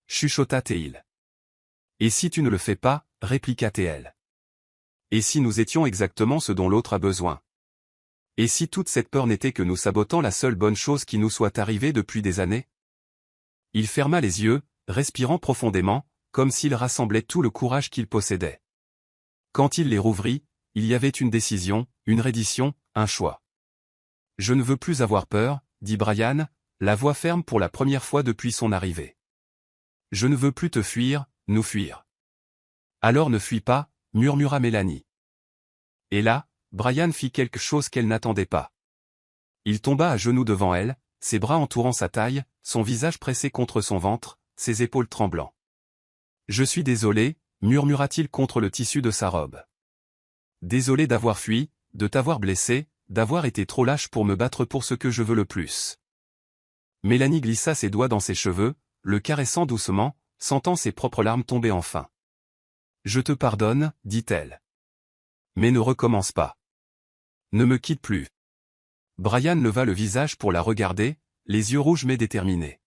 Chuchota Théil. Et si tu ne le fais pas, répliqua Théel. Et si nous étions exactement ce dont l'autre a besoin? Et si toute cette peur n'était que nous sabotant la seule bonne chose qui nous soit arrivée depuis des années? Il ferma les yeux, respirant profondément, comme s'il rassemblait tout le courage qu'il possédait. Quand il les rouvrit, il y avait une décision, une reddition, un choix. Je ne veux plus avoir peur, dit Brian, la voix ferme pour la première fois depuis son arrivée. Je ne veux plus te fuir, nous fuir. Alors ne fuis pas, murmura Mélanie. Et là, Brian fit quelque chose qu'elle n'attendait pas. Il tomba à genoux devant elle, ses bras entourant sa taille, son visage pressé contre son ventre, ses épaules tremblant. Je suis désolé, murmura-t-il contre le tissu de sa robe. Désolé d'avoir fui, de t'avoir blessé, d'avoir été trop lâche pour me battre pour ce que je veux le plus. Mélanie glissa ses doigts dans ses cheveux, le caressant doucement, sentant ses propres larmes tomber enfin. Je te pardonne, dit-elle. Mais ne recommence pas. Ne me quitte plus. Brian leva le visage pour la regarder, les yeux rouges mais déterminés.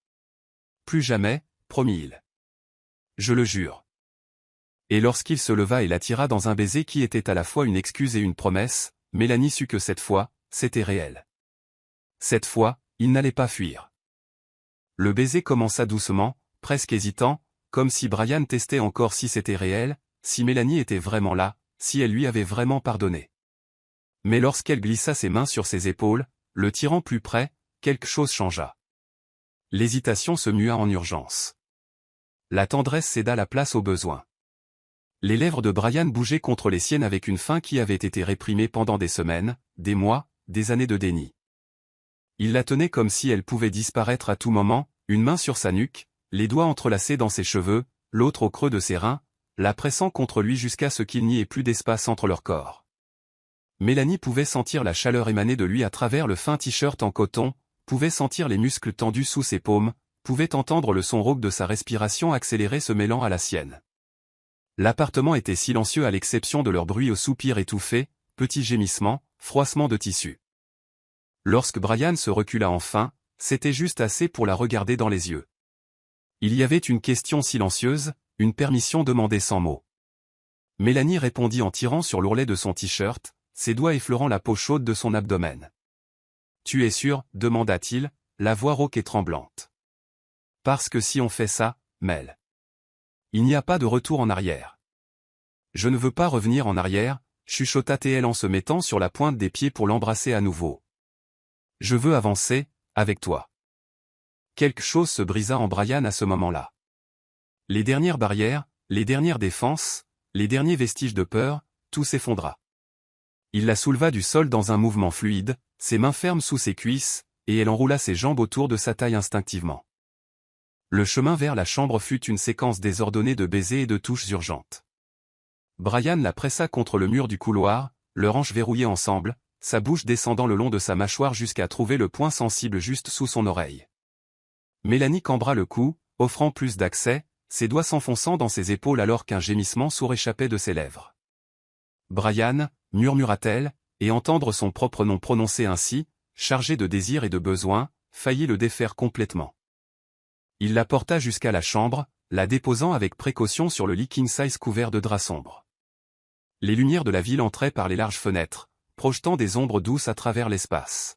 Plus jamais, promit-il. Je le jure. Et lorsqu'il se leva et l'attira dans un baiser qui était à la fois une excuse et une promesse, Mélanie sut que cette fois, c'était réel. Cette fois, il n'allait pas fuir. Le baiser commença doucement, presque hésitant, comme si Brian testait encore si c'était réel, si Mélanie était vraiment là, si elle lui avait vraiment pardonné. Mais lorsqu'elle glissa ses mains sur ses épaules, le tirant plus près, quelque chose changea. L'hésitation se mua en urgence. La tendresse céda la place au besoin. Les lèvres de Brian bougeaient contre les siennes avec une faim qui avait été réprimée pendant des semaines, des mois, des années de déni. Il la tenait comme si elle pouvait disparaître à tout moment, une main sur sa nuque, les doigts entrelacés dans ses cheveux, l'autre au creux de ses reins, la pressant contre lui jusqu'à ce qu'il n'y ait plus d'espace entre leurs corps. Mélanie pouvait sentir la chaleur émaner de lui à travers le fin t-shirt en coton, pouvait sentir les muscles tendus sous ses paumes, pouvait entendre le son rauque de sa respiration accélérée se mêlant à la sienne. L'appartement était silencieux à l'exception de leurs bruits aux soupirs étouffés, petits gémissements, froissements de tissu. Lorsque Brian se recula enfin, c'était juste assez pour la regarder dans les yeux. Il y avait une question silencieuse, une permission demandée sans mots. Mélanie répondit en tirant sur l'ourlet de son t-shirt, ses doigts effleurant la peau chaude de son abdomen. « Tu es sûr ?» demanda-t-il, la voix rauque et tremblante. « Parce que si on fait ça, Mel. Il n'y a pas de retour en arrière. » « Je ne veux pas revenir en arrière, » chuchota-t-elle en se mettant sur la pointe des pieds pour l'embrasser à nouveau. « Je veux avancer, avec toi. » Quelque chose se brisa en Brian à ce moment-là. Les dernières barrières, les dernières défenses, les derniers vestiges de peur, tout s'effondra. Il la souleva du sol dans un mouvement fluide, ses mains fermes sous ses cuisses, et elle enroula ses jambes autour de sa taille instinctivement. Le chemin vers la chambre fut une séquence désordonnée de baisers et de touches urgentes. Brian la pressa contre le mur du couloir, leurs hanches verrouillées ensemble, sa bouche descendant le long de sa mâchoire jusqu'à trouver le point sensible juste sous son oreille. Mélanie cambra le cou, offrant plus d'accès, ses doigts s'enfonçant dans ses épaules alors qu'un gémissement sourd échappait de ses lèvres. « Brian » murmura-t-elle, et entendre son propre nom prononcé ainsi, chargé de désir et de besoin, faillit le défaire complètement. Il la porta jusqu'à la chambre, la déposant avec précaution sur le lit king-size couvert de draps sombres. Les lumières de la ville entraient par les larges fenêtres, projetant des ombres douces à travers l'espace.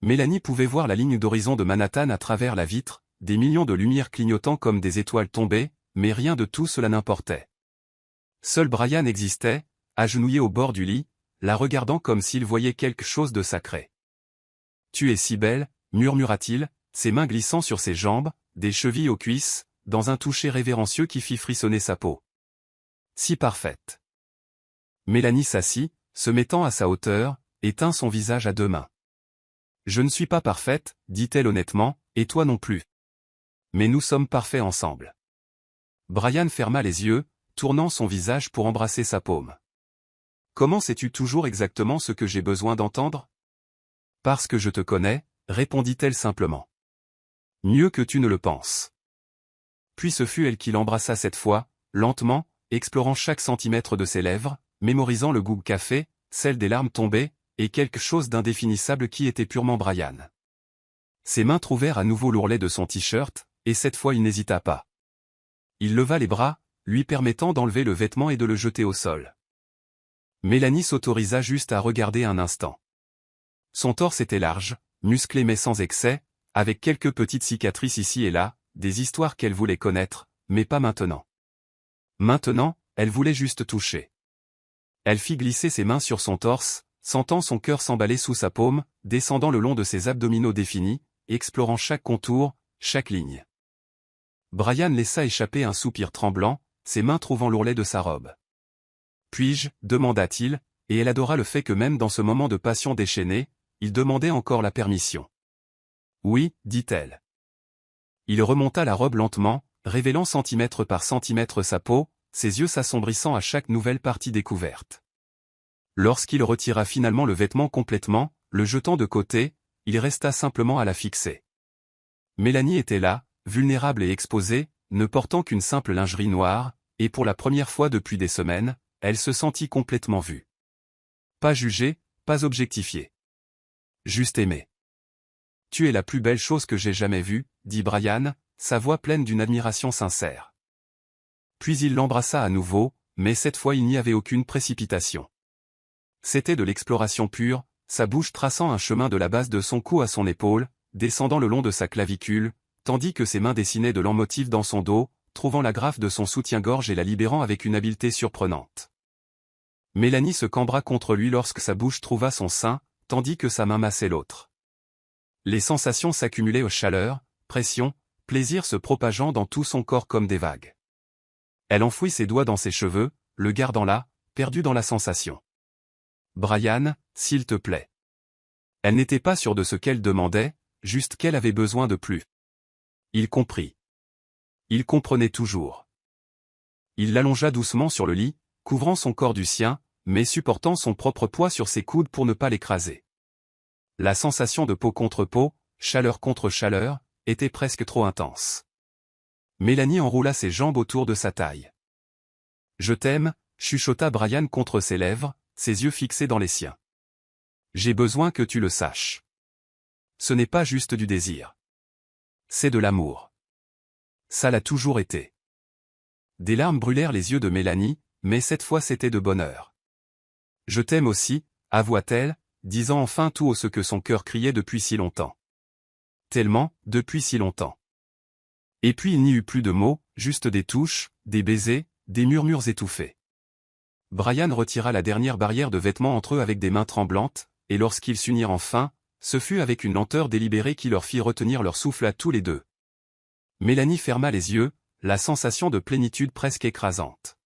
Mélanie pouvait voir la ligne d'horizon de Manhattan à travers la vitre, des millions de lumières clignotant comme des étoiles tombées, mais rien de tout cela n'importait. Seul Brian existait, agenouillé au bord du lit, la regardant comme s'il voyait quelque chose de sacré. « Tu es si belle » murmura-t-il, ses mains glissant sur ses jambes, des chevilles aux cuisses, dans un toucher révérencieux qui fit frissonner sa peau. « Si parfaite. » Mélanie s'assit, se mettant à sa hauteur, et tint son visage à deux mains. « Je ne suis pas parfaite, dit-elle honnêtement, et toi non plus. Mais nous sommes parfaits ensemble. » Brian ferma les yeux, tournant son visage pour embrasser sa paume. « Comment sais-tu toujours exactement ce que j'ai besoin d'entendre ? » « Parce que je te connais, » répondit-elle simplement. « Mieux que tu ne le penses. » Puis ce fut elle qui l'embrassa cette fois, lentement, explorant chaque centimètre de ses lèvres, mémorisant le goût café, celle des larmes tombées, et quelque chose d'indéfinissable qui était purement Brian. Ses mains trouvèrent à nouveau l'ourlet de son t-shirt, et cette fois il n'hésita pas. Il leva les bras, lui permettant d'enlever le vêtement et de le jeter au sol. Mélanie s'autorisa juste à regarder un instant. Son torse était large, musclé mais sans excès, avec quelques petites cicatrices ici et là, des histoires qu'elle voulait connaître, mais pas maintenant. Maintenant, elle voulait juste toucher. Elle fit glisser ses mains sur son torse, sentant son cœur s'emballer sous sa paume, descendant le long de ses abdominaux définis, explorant chaque contour, chaque ligne. Brian laissa échapper un soupir tremblant, ses mains trouvant l'ourlet de sa robe. « Puis-je » demanda-t-il, et elle adora le fait que même dans ce moment de passion déchaînée, il demandait encore la permission. « Oui » dit-elle. Il remonta la robe lentement, révélant centimètre par centimètre sa peau, ses yeux s'assombrissant à chaque nouvelle partie découverte. Lorsqu'il retira finalement le vêtement complètement, le jetant de côté, il resta simplement à la fixer. Mélanie était là, vulnérable et exposée, ne portant qu'une simple lingerie noire, et pour la première fois depuis des semaines, elle se sentit complètement vue. Pas jugée, pas objectifiée. Juste aimée. « Tu es la plus belle chose que j'ai jamais vue » dit Brian, sa voix pleine d'une admiration sincère. Puis il l'embrassa à nouveau, mais cette fois il n'y avait aucune précipitation. C'était de l'exploration pure, sa bouche traçant un chemin de la base de son cou à son épaule, descendant le long de sa clavicule, tandis que ses mains dessinaient de longs motifs dans son dos, trouvant l'agrafe de son soutien-gorge et la libérant avec une habileté surprenante. Mélanie se cambra contre lui lorsque sa bouche trouva son sein, tandis que sa main massait l'autre. Les sensations s'accumulaient aux chaleurs, pression, plaisir se propageant dans tout son corps comme des vagues. Elle enfouit ses doigts dans ses cheveux, le gardant là, perdu dans la sensation. « Brian, s'il te plaît. » Elle n'était pas sûre de ce qu'elle demandait, juste qu'elle avait besoin de plus. Il comprit. Il comprenait toujours. Il l'allongea doucement sur le lit, couvrant son corps du sien, mais supportant son propre poids sur ses coudes pour ne pas l'écraser. La sensation de peau contre peau, chaleur contre chaleur, était presque trop intense. Mélanie enroula ses jambes autour de sa taille. « Je t'aime » chuchota Brian contre ses lèvres, ses yeux fixés dans les siens. « J'ai besoin que tu le saches. Ce n'est pas juste du désir. C'est de l'amour. Ça l'a toujours été. » Des larmes brûlèrent les yeux de Mélanie, mais cette fois c'était de bonheur. « Je t'aime aussi » avoua-t-elle, disant enfin tout haut ce que son cœur criait depuis si longtemps. Tellement, depuis si longtemps. Et puis il n'y eut plus de mots, juste des touches, des baisers, des murmures étouffés. Brian retira la dernière barrière de vêtements entre eux avec des mains tremblantes, et lorsqu'ils s'unirent enfin, ce fut avec une lenteur délibérée qui leur fit retenir leur souffle à tous les deux. Mélanie ferma les yeux, la sensation de plénitude presque écrasante.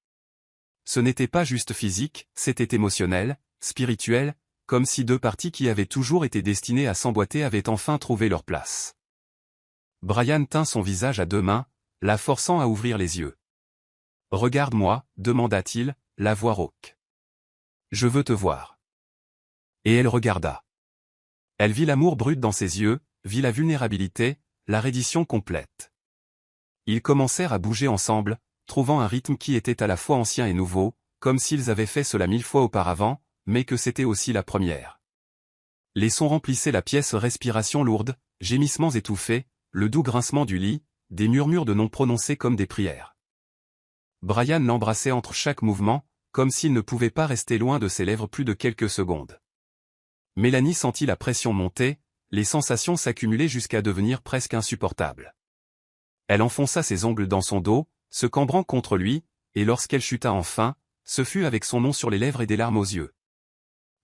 Ce n'était pas juste physique, c'était émotionnel, spirituel, comme si deux parties qui avaient toujours été destinées à s'emboîter avaient enfin trouvé leur place. Brian tint son visage à deux mains, la forçant à ouvrir les yeux. « Regarde-moi » demanda-t-il, la voix rauque. « Je veux te voir. » Et elle regarda. Elle vit l'amour brut dans ses yeux, vit la vulnérabilité, la reddition complète. Ils commencèrent à bouger ensemble, trouvant un rythme qui était à la fois ancien et nouveau, comme s'ils avaient fait cela 1000 fois auparavant, mais que c'était aussi la première. Les sons remplissaient la pièce, respirations lourdes, gémissements étouffés, le doux grincement du lit, des murmures de noms prononcés comme des prières. Brian l'embrassait entre chaque mouvement, comme s'il ne pouvait pas rester loin de ses lèvres plus de quelques secondes. Mélanie sentit la pression monter, les sensations s'accumuler jusqu'à devenir presque insupportables. Elle enfonça ses ongles dans son dos, se cambrant contre lui, et lorsqu'elle chuta enfin, ce fut avec son nom sur les lèvres et des larmes aux yeux.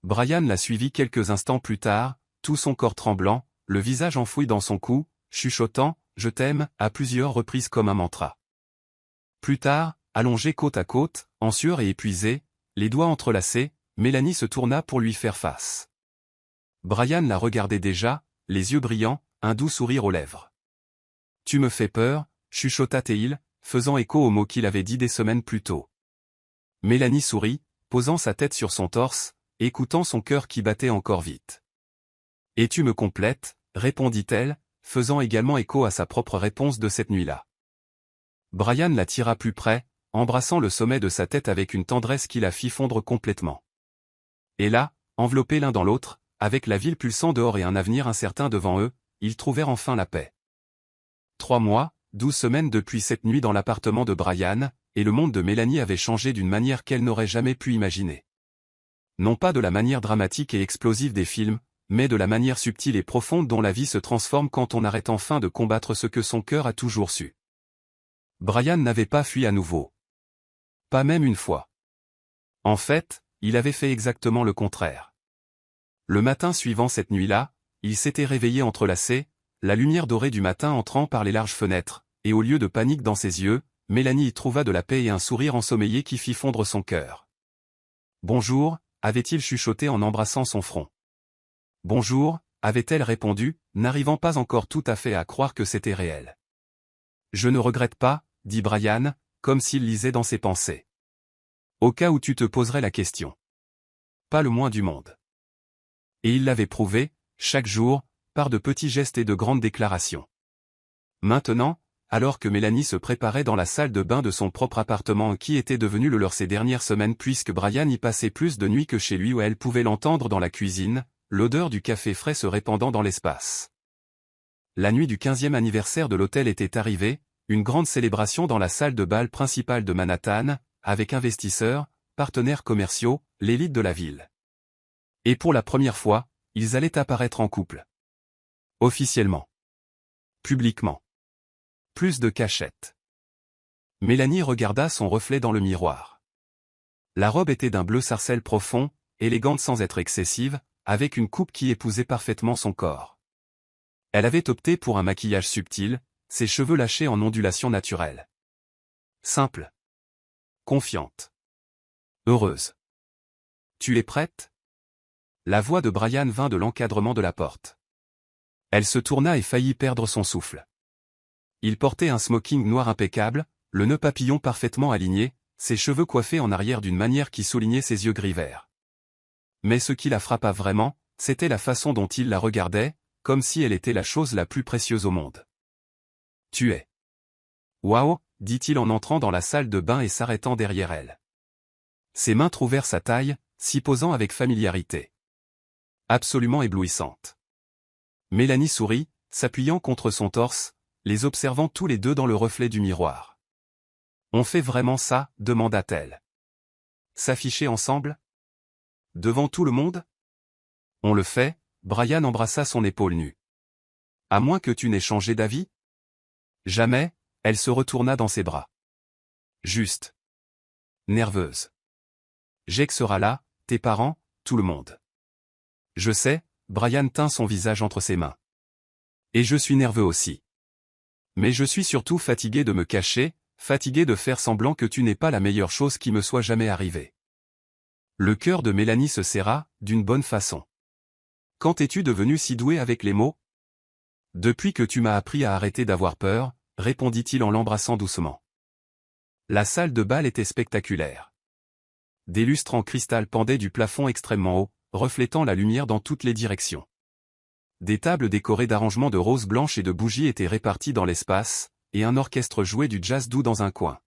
Brian la suivit quelques instants plus tard, tout son corps tremblant, le visage enfoui dans son cou, chuchotant « Je t'aime » à plusieurs reprises comme un mantra. Plus tard, allongée côte à côte, en sueur et épuisée, les doigts entrelacés, Mélanie se tourna pour lui faire face. Brian la regardait déjà, les yeux brillants, un doux sourire aux lèvres. « Tu me fais peur » chuchota-t-il, faisant écho aux mots qu'il avait dit des semaines plus tôt. Mélanie sourit, posant sa tête sur son torse, écoutant son cœur qui battait encore vite. « Et tu me complètes » répondit-elle, faisant également écho à sa propre réponse de cette nuit-là. Brian la tira plus près, embrassant le sommet de sa tête avec une tendresse qui la fit fondre complètement. Et là, enveloppés l'un dans l'autre, avec la ville pulsant dehors et un avenir incertain devant eux, ils trouvèrent enfin la paix. 3 mois, 12 semaines depuis cette nuit dans l'appartement de Brian, et le monde de Mélanie avait changé d'une manière qu'elle n'aurait jamais pu imaginer. Non pas de la manière dramatique et explosive des films, mais de la manière subtile et profonde dont la vie se transforme quand on arrête enfin de combattre ce que son cœur a toujours su. Brian n'avait pas fui à nouveau. Pas même une fois. En fait, il avait fait exactement le contraire. Le matin suivant cette nuit-là, il s'était réveillé entrelacé, la lumière dorée du matin entrant par les larges fenêtres, et au lieu de panique dans ses yeux, Mélanie y trouva de la paix et un sourire ensommeillé qui fit fondre son cœur. « Bonjour » avait-il chuchoté en embrassant son front. « Bonjour » avait-elle répondu, n'arrivant pas encore tout à fait à croire que c'était réel. « Je ne regrette pas » dit Brian, comme s'il lisait dans ses pensées. « Au cas où tu te poserais la question. » Pas le moins du monde. Et il l'avait prouvé, chaque jour, par de petits gestes et de grandes déclarations. Maintenant, alors que Mélanie se préparait dans la salle de bain de son propre appartement qui était devenu le leur ces dernières semaines puisque Brian y passait plus de nuits que chez lui où elle pouvait l'entendre dans la cuisine, l'odeur du café frais se répandant dans l'espace. La nuit du 15e anniversaire de l'hôtel était arrivée, une grande célébration dans la salle de bal principale de Manhattan, avec investisseurs, partenaires commerciaux, l'élite de la ville. Et pour la première fois, ils allaient apparaître en couple. Officiellement. Publiquement. Plus de cachette. Mélanie regarda son reflet dans le miroir. La robe était d'un bleu sarcelle profond, élégante sans être excessive, avec une coupe qui épousait parfaitement son corps. Elle avait opté pour un maquillage subtil, ses cheveux lâchés en ondulation naturelle. Simple. Confiante. Heureuse. « Tu es prête ?» La voix de Brian vint de l'encadrement de la porte. Elle se tourna et faillit perdre son souffle. Il portait un smoking noir impeccable, le nœud papillon parfaitement aligné, ses cheveux coiffés en arrière d'une manière qui soulignait ses yeux gris verts. Mais ce qui la frappa vraiment, c'était la façon dont il la regardait, comme si elle était la chose la plus précieuse au monde. « Tu es. »« Waouh » dit-il en entrant dans la salle de bain et s'arrêtant derrière elle. Ses mains trouvèrent sa taille, s'y posant avec familiarité. Absolument éblouissante. Mélanie sourit, s'appuyant contre son torse, les observant tous les deux dans le reflet du miroir. « On fait vraiment ça ?» demanda-t-elle. « S'afficher ensemble ? Devant tout le monde ? » « On le fait » Brian embrassa son épaule nue. « À moins que tu n'aies changé d'avis ? » Jamais, elle se retourna dans ses bras. Juste. Nerveuse. « Jake sera là, tes parents, tout le monde. » Je sais, Brian tint son visage entre ses mains. Et je suis nerveux aussi. Mais je suis surtout fatigué de me cacher, fatigué de faire semblant que tu n'es pas la meilleure chose qui me soit jamais arrivée. Le cœur de Mélanie se serra, d'une bonne façon. Quand es-tu devenu si doué avec les mots ? Depuis que tu m'as appris à arrêter d'avoir peur, répondit-il en l'embrassant doucement. La salle de bal était spectaculaire. Des lustres en cristal pendaient du plafond extrêmement haut, reflétant la lumière dans toutes les directions. Des tables décorées d'arrangements de roses blanches et de bougies étaient réparties dans l'espace, et un orchestre jouait du jazz doux dans un coin.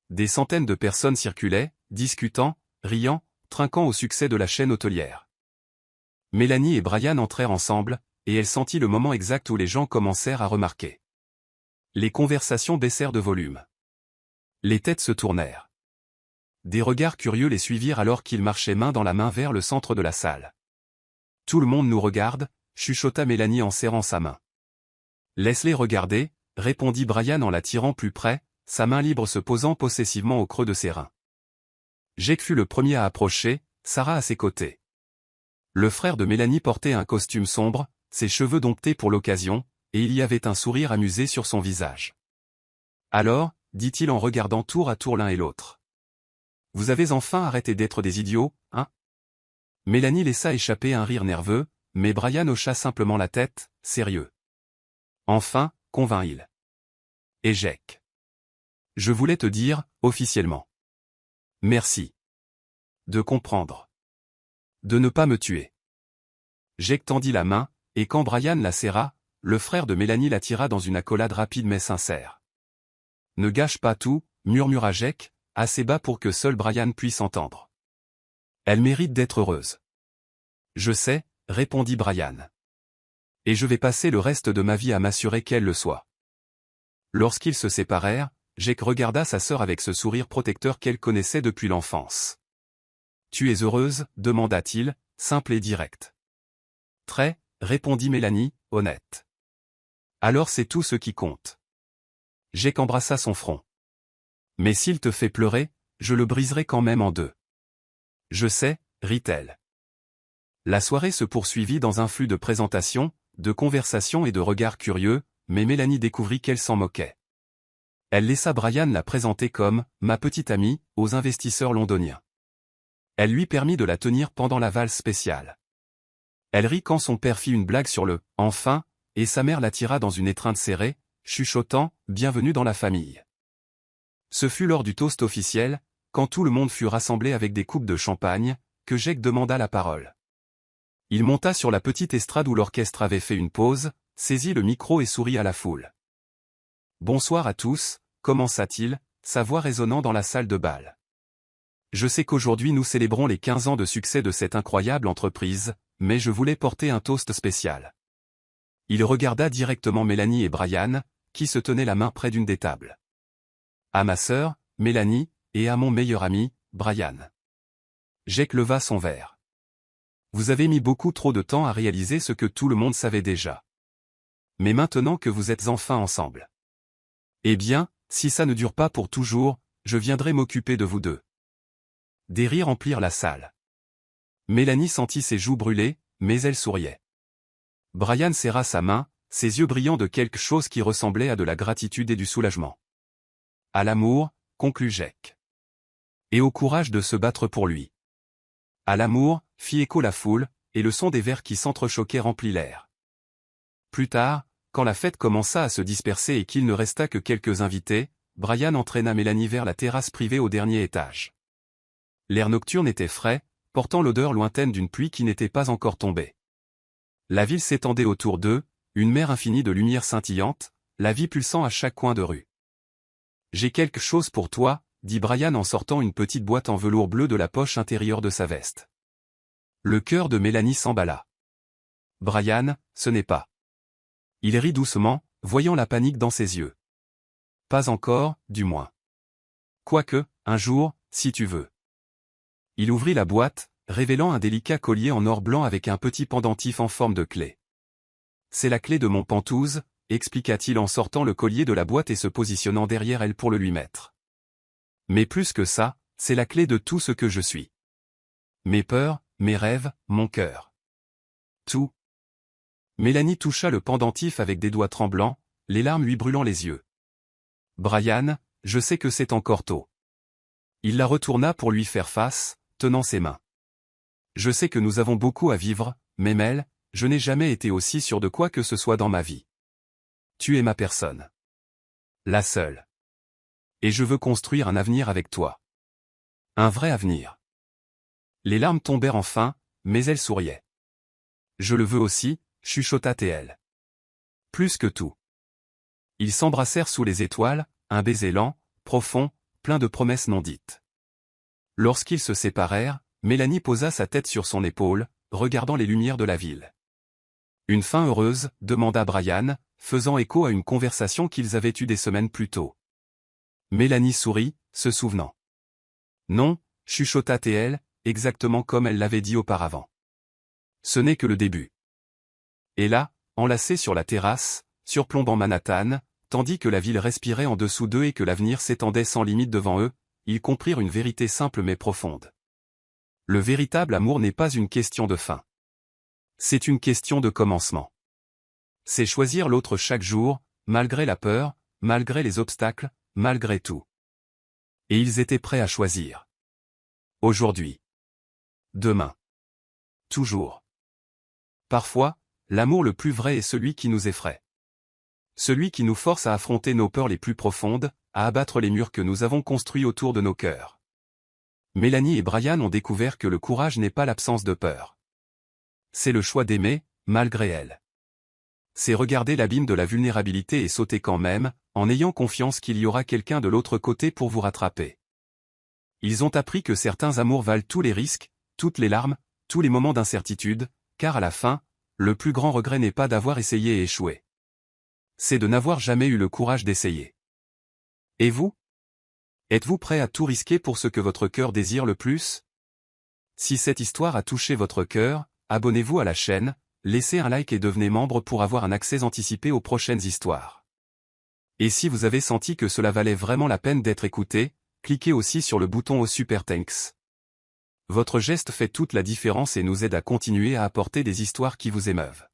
Des centaines de personnes circulaient, discutant, riant, trinquant au succès de la chaîne hôtelière. Mélanie et Brian entrèrent ensemble, et elle sentit le moment exact où les gens commencèrent à remarquer. Les conversations baissèrent de volume. Les têtes se tournèrent. Des regards curieux les suivirent alors qu'ils marchaient main dans la main vers le centre de la salle. « Tout le monde nous regarde » chuchota Mélanie en serrant sa main. « Laisse-les regarder » répondit Brian en la tirant plus près, sa main libre se posant possessivement au creux de ses reins. Jake fut le premier à approcher, Sarah à ses côtés. Le frère de Mélanie portait un costume sombre, ses cheveux domptés pour l'occasion, et il y avait un sourire amusé sur son visage. « Alors » dit-il en regardant tour à tour l'un et l'autre. « Vous avez enfin arrêté d'être des idiots, hein ?» Mélanie laissa échapper un rire nerveux, mais Brian hocha simplement la tête, sérieux. « Enfin » convint-il. « Et Jake. Je voulais te dire, officiellement. Merci. De comprendre. De ne pas me tuer. » Jake tendit la main, et quand Brian la serra, le frère de Mélanie la tira dans une accolade rapide mais sincère. « Ne gâche pas tout » murmura Jake, assez bas pour que seul Brian puisse entendre. « Elle mérite d'être heureuse. »« Je sais » répondit Brian. « Et je vais passer le reste de ma vie à m'assurer qu'elle le soit. » Lorsqu'ils se séparèrent, Jake regarda sa sœur avec ce sourire protecteur qu'elle connaissait depuis l'enfance. « Tu es heureuse » demanda-t-il, simple et direct. « Très » répondit Mélanie, honnête. « Alors c'est tout ce qui compte. » Jake embrassa son front. « Mais s'il te fait pleurer, je le briserai quand même en deux. »« Je sais » rit-elle. La soirée se poursuivit dans un flux de présentations, de conversations et de regards curieux, mais Mélanie découvrit qu'elle s'en moquait. Elle laissa Brian la présenter comme « ma petite amie » aux investisseurs londoniens. Elle lui permit de la tenir pendant la valse spéciale. Elle rit quand son père fit une blague sur le « enfin » et sa mère l'attira dans une étreinte serrée, chuchotant « bienvenue dans la famille ». Ce fut lors du toast officiel, quand tout le monde fut rassemblé avec des coupes de champagne, que Jake demanda la parole. Il monta sur la petite estrade où l'orchestre avait fait une pause, saisit le micro et sourit à la foule. « Bonsoir à tous », commença-t-il, sa voix résonnant dans la salle de bal. Je sais qu'aujourd'hui nous célébrons les 15 ans de succès de cette incroyable entreprise, mais je voulais porter un toast spécial. Il regarda directement Mélanie et Brian, qui se tenaient la main près d'une des tables. À ma sœur, Mélanie, et à mon meilleur ami, Brian. Jake leva son verre. Vous avez mis beaucoup trop de temps à réaliser ce que tout le monde savait déjà. Mais maintenant que vous êtes enfin ensemble. Eh bien, si ça ne dure pas pour toujours, je viendrai m'occuper de vous deux. Des rires remplirent la salle. Mélanie sentit ses joues brûler, mais elle souriait. Brian serra sa main, ses yeux brillant de quelque chose qui ressemblait à de la gratitude et du soulagement. À l'amour, conclut Jake. Et au courage de se battre pour lui. À l'amour, fit écho la foule, et le son des verres qui s'entrechoquaient remplit l'air. Plus tard, quand la fête commença à se disperser et qu'il ne resta que quelques invités, Brian entraîna Mélanie vers la terrasse privée au dernier étage. L'air nocturne était frais, portant l'odeur lointaine d'une pluie qui n'était pas encore tombée. La ville s'étendait autour d'eux, une mer infinie de lumière scintillante, la vie pulsant à chaque coin de rue. « J'ai quelque chose pour toi », dit Brian en sortant une petite boîte en velours bleu de la poche intérieure de sa veste. Le cœur de Mélanie s'emballa. « Brian, ce n'est pas. » Il rit doucement, voyant la panique dans ses yeux. « Pas encore, du moins. Quoique, un jour, si tu veux. » Il ouvrit la boîte, révélant un délicat collier en or blanc avec un petit pendentif en forme de clé. « C'est la clé de mon Penthouse », expliqua-t-il en sortant le collier de la boîte et se positionnant derrière elle pour le lui mettre. « Mais plus que ça, c'est la clé de tout ce que je suis. Mes peurs, mes rêves, mon cœur. Tout. » Mélanie toucha le pendentif avec des doigts tremblants, les larmes lui brûlant les yeux. « Brian, je sais que c'est encore tôt. » Il la retourna pour lui faire face, tenant ses mains. « Je sais que nous avons beaucoup à vivre, mais Mel, je n'ai jamais été aussi sûr de quoi que ce soit dans ma vie. Tu es ma personne. La seule. Et je veux construire un avenir avec toi. Un vrai avenir. » Les larmes tombèrent enfin, mais elle souriait. « Je le veux aussi, » chuchota-t-elle. Plus que tout. Ils s'embrassèrent sous les étoiles, un baiser lent, profond, plein de promesses non dites. Lorsqu'ils se séparèrent, Mélanie posa sa tête sur son épaule, regardant les lumières de la ville. « Une fin heureuse ?» demanda Brian, faisant écho à une conversation qu'ils avaient eue des semaines plus tôt. Mélanie sourit, se souvenant. « Non » chuchota-t-elle, exactement comme elle l'avait dit auparavant. « Ce n'est que le début. » Et là, enlacés sur la terrasse, surplombant Manhattan, tandis que la ville respirait en dessous d'eux et que l'avenir s'étendait sans limite devant eux, ils comprirent une vérité simple mais profonde. Le véritable amour n'est pas une question de fin. C'est une question de commencement. C'est choisir l'autre chaque jour, malgré la peur, malgré les obstacles, malgré tout. Et ils étaient prêts à choisir. Aujourd'hui. Demain. Toujours. Parfois, l'amour le plus vrai est celui qui nous effraie. Celui qui nous force à affronter nos peurs les plus profondes, à abattre les murs que nous avons construits autour de nos cœurs. Mélanie et Brian ont découvert que le courage n'est pas l'absence de peur. C'est le choix d'aimer, malgré elle. C'est regarder l'abîme de la vulnérabilité et sauter quand même, en ayant confiance qu'il y aura quelqu'un de l'autre côté pour vous rattraper. Ils ont appris que certains amours valent tous les risques, toutes les larmes, tous les moments d'incertitude, car à la fin, le plus grand regret n'est pas d'avoir essayé et échoué. C'est de n'avoir jamais eu le courage d'essayer. Et vous? Êtes-vous prêt à tout risquer pour ce que votre cœur désire le plus? Si cette histoire a touché votre cœur, abonnez-vous à la chaîne, laissez un like et devenez membre pour avoir un accès anticipé aux prochaines histoires. Et si vous avez senti que cela valait vraiment la peine d'être écouté, cliquez aussi sur le bouton au Super Thanks. Votre geste fait toute la différence et nous aide à continuer à apporter des histoires qui vous émeuvent.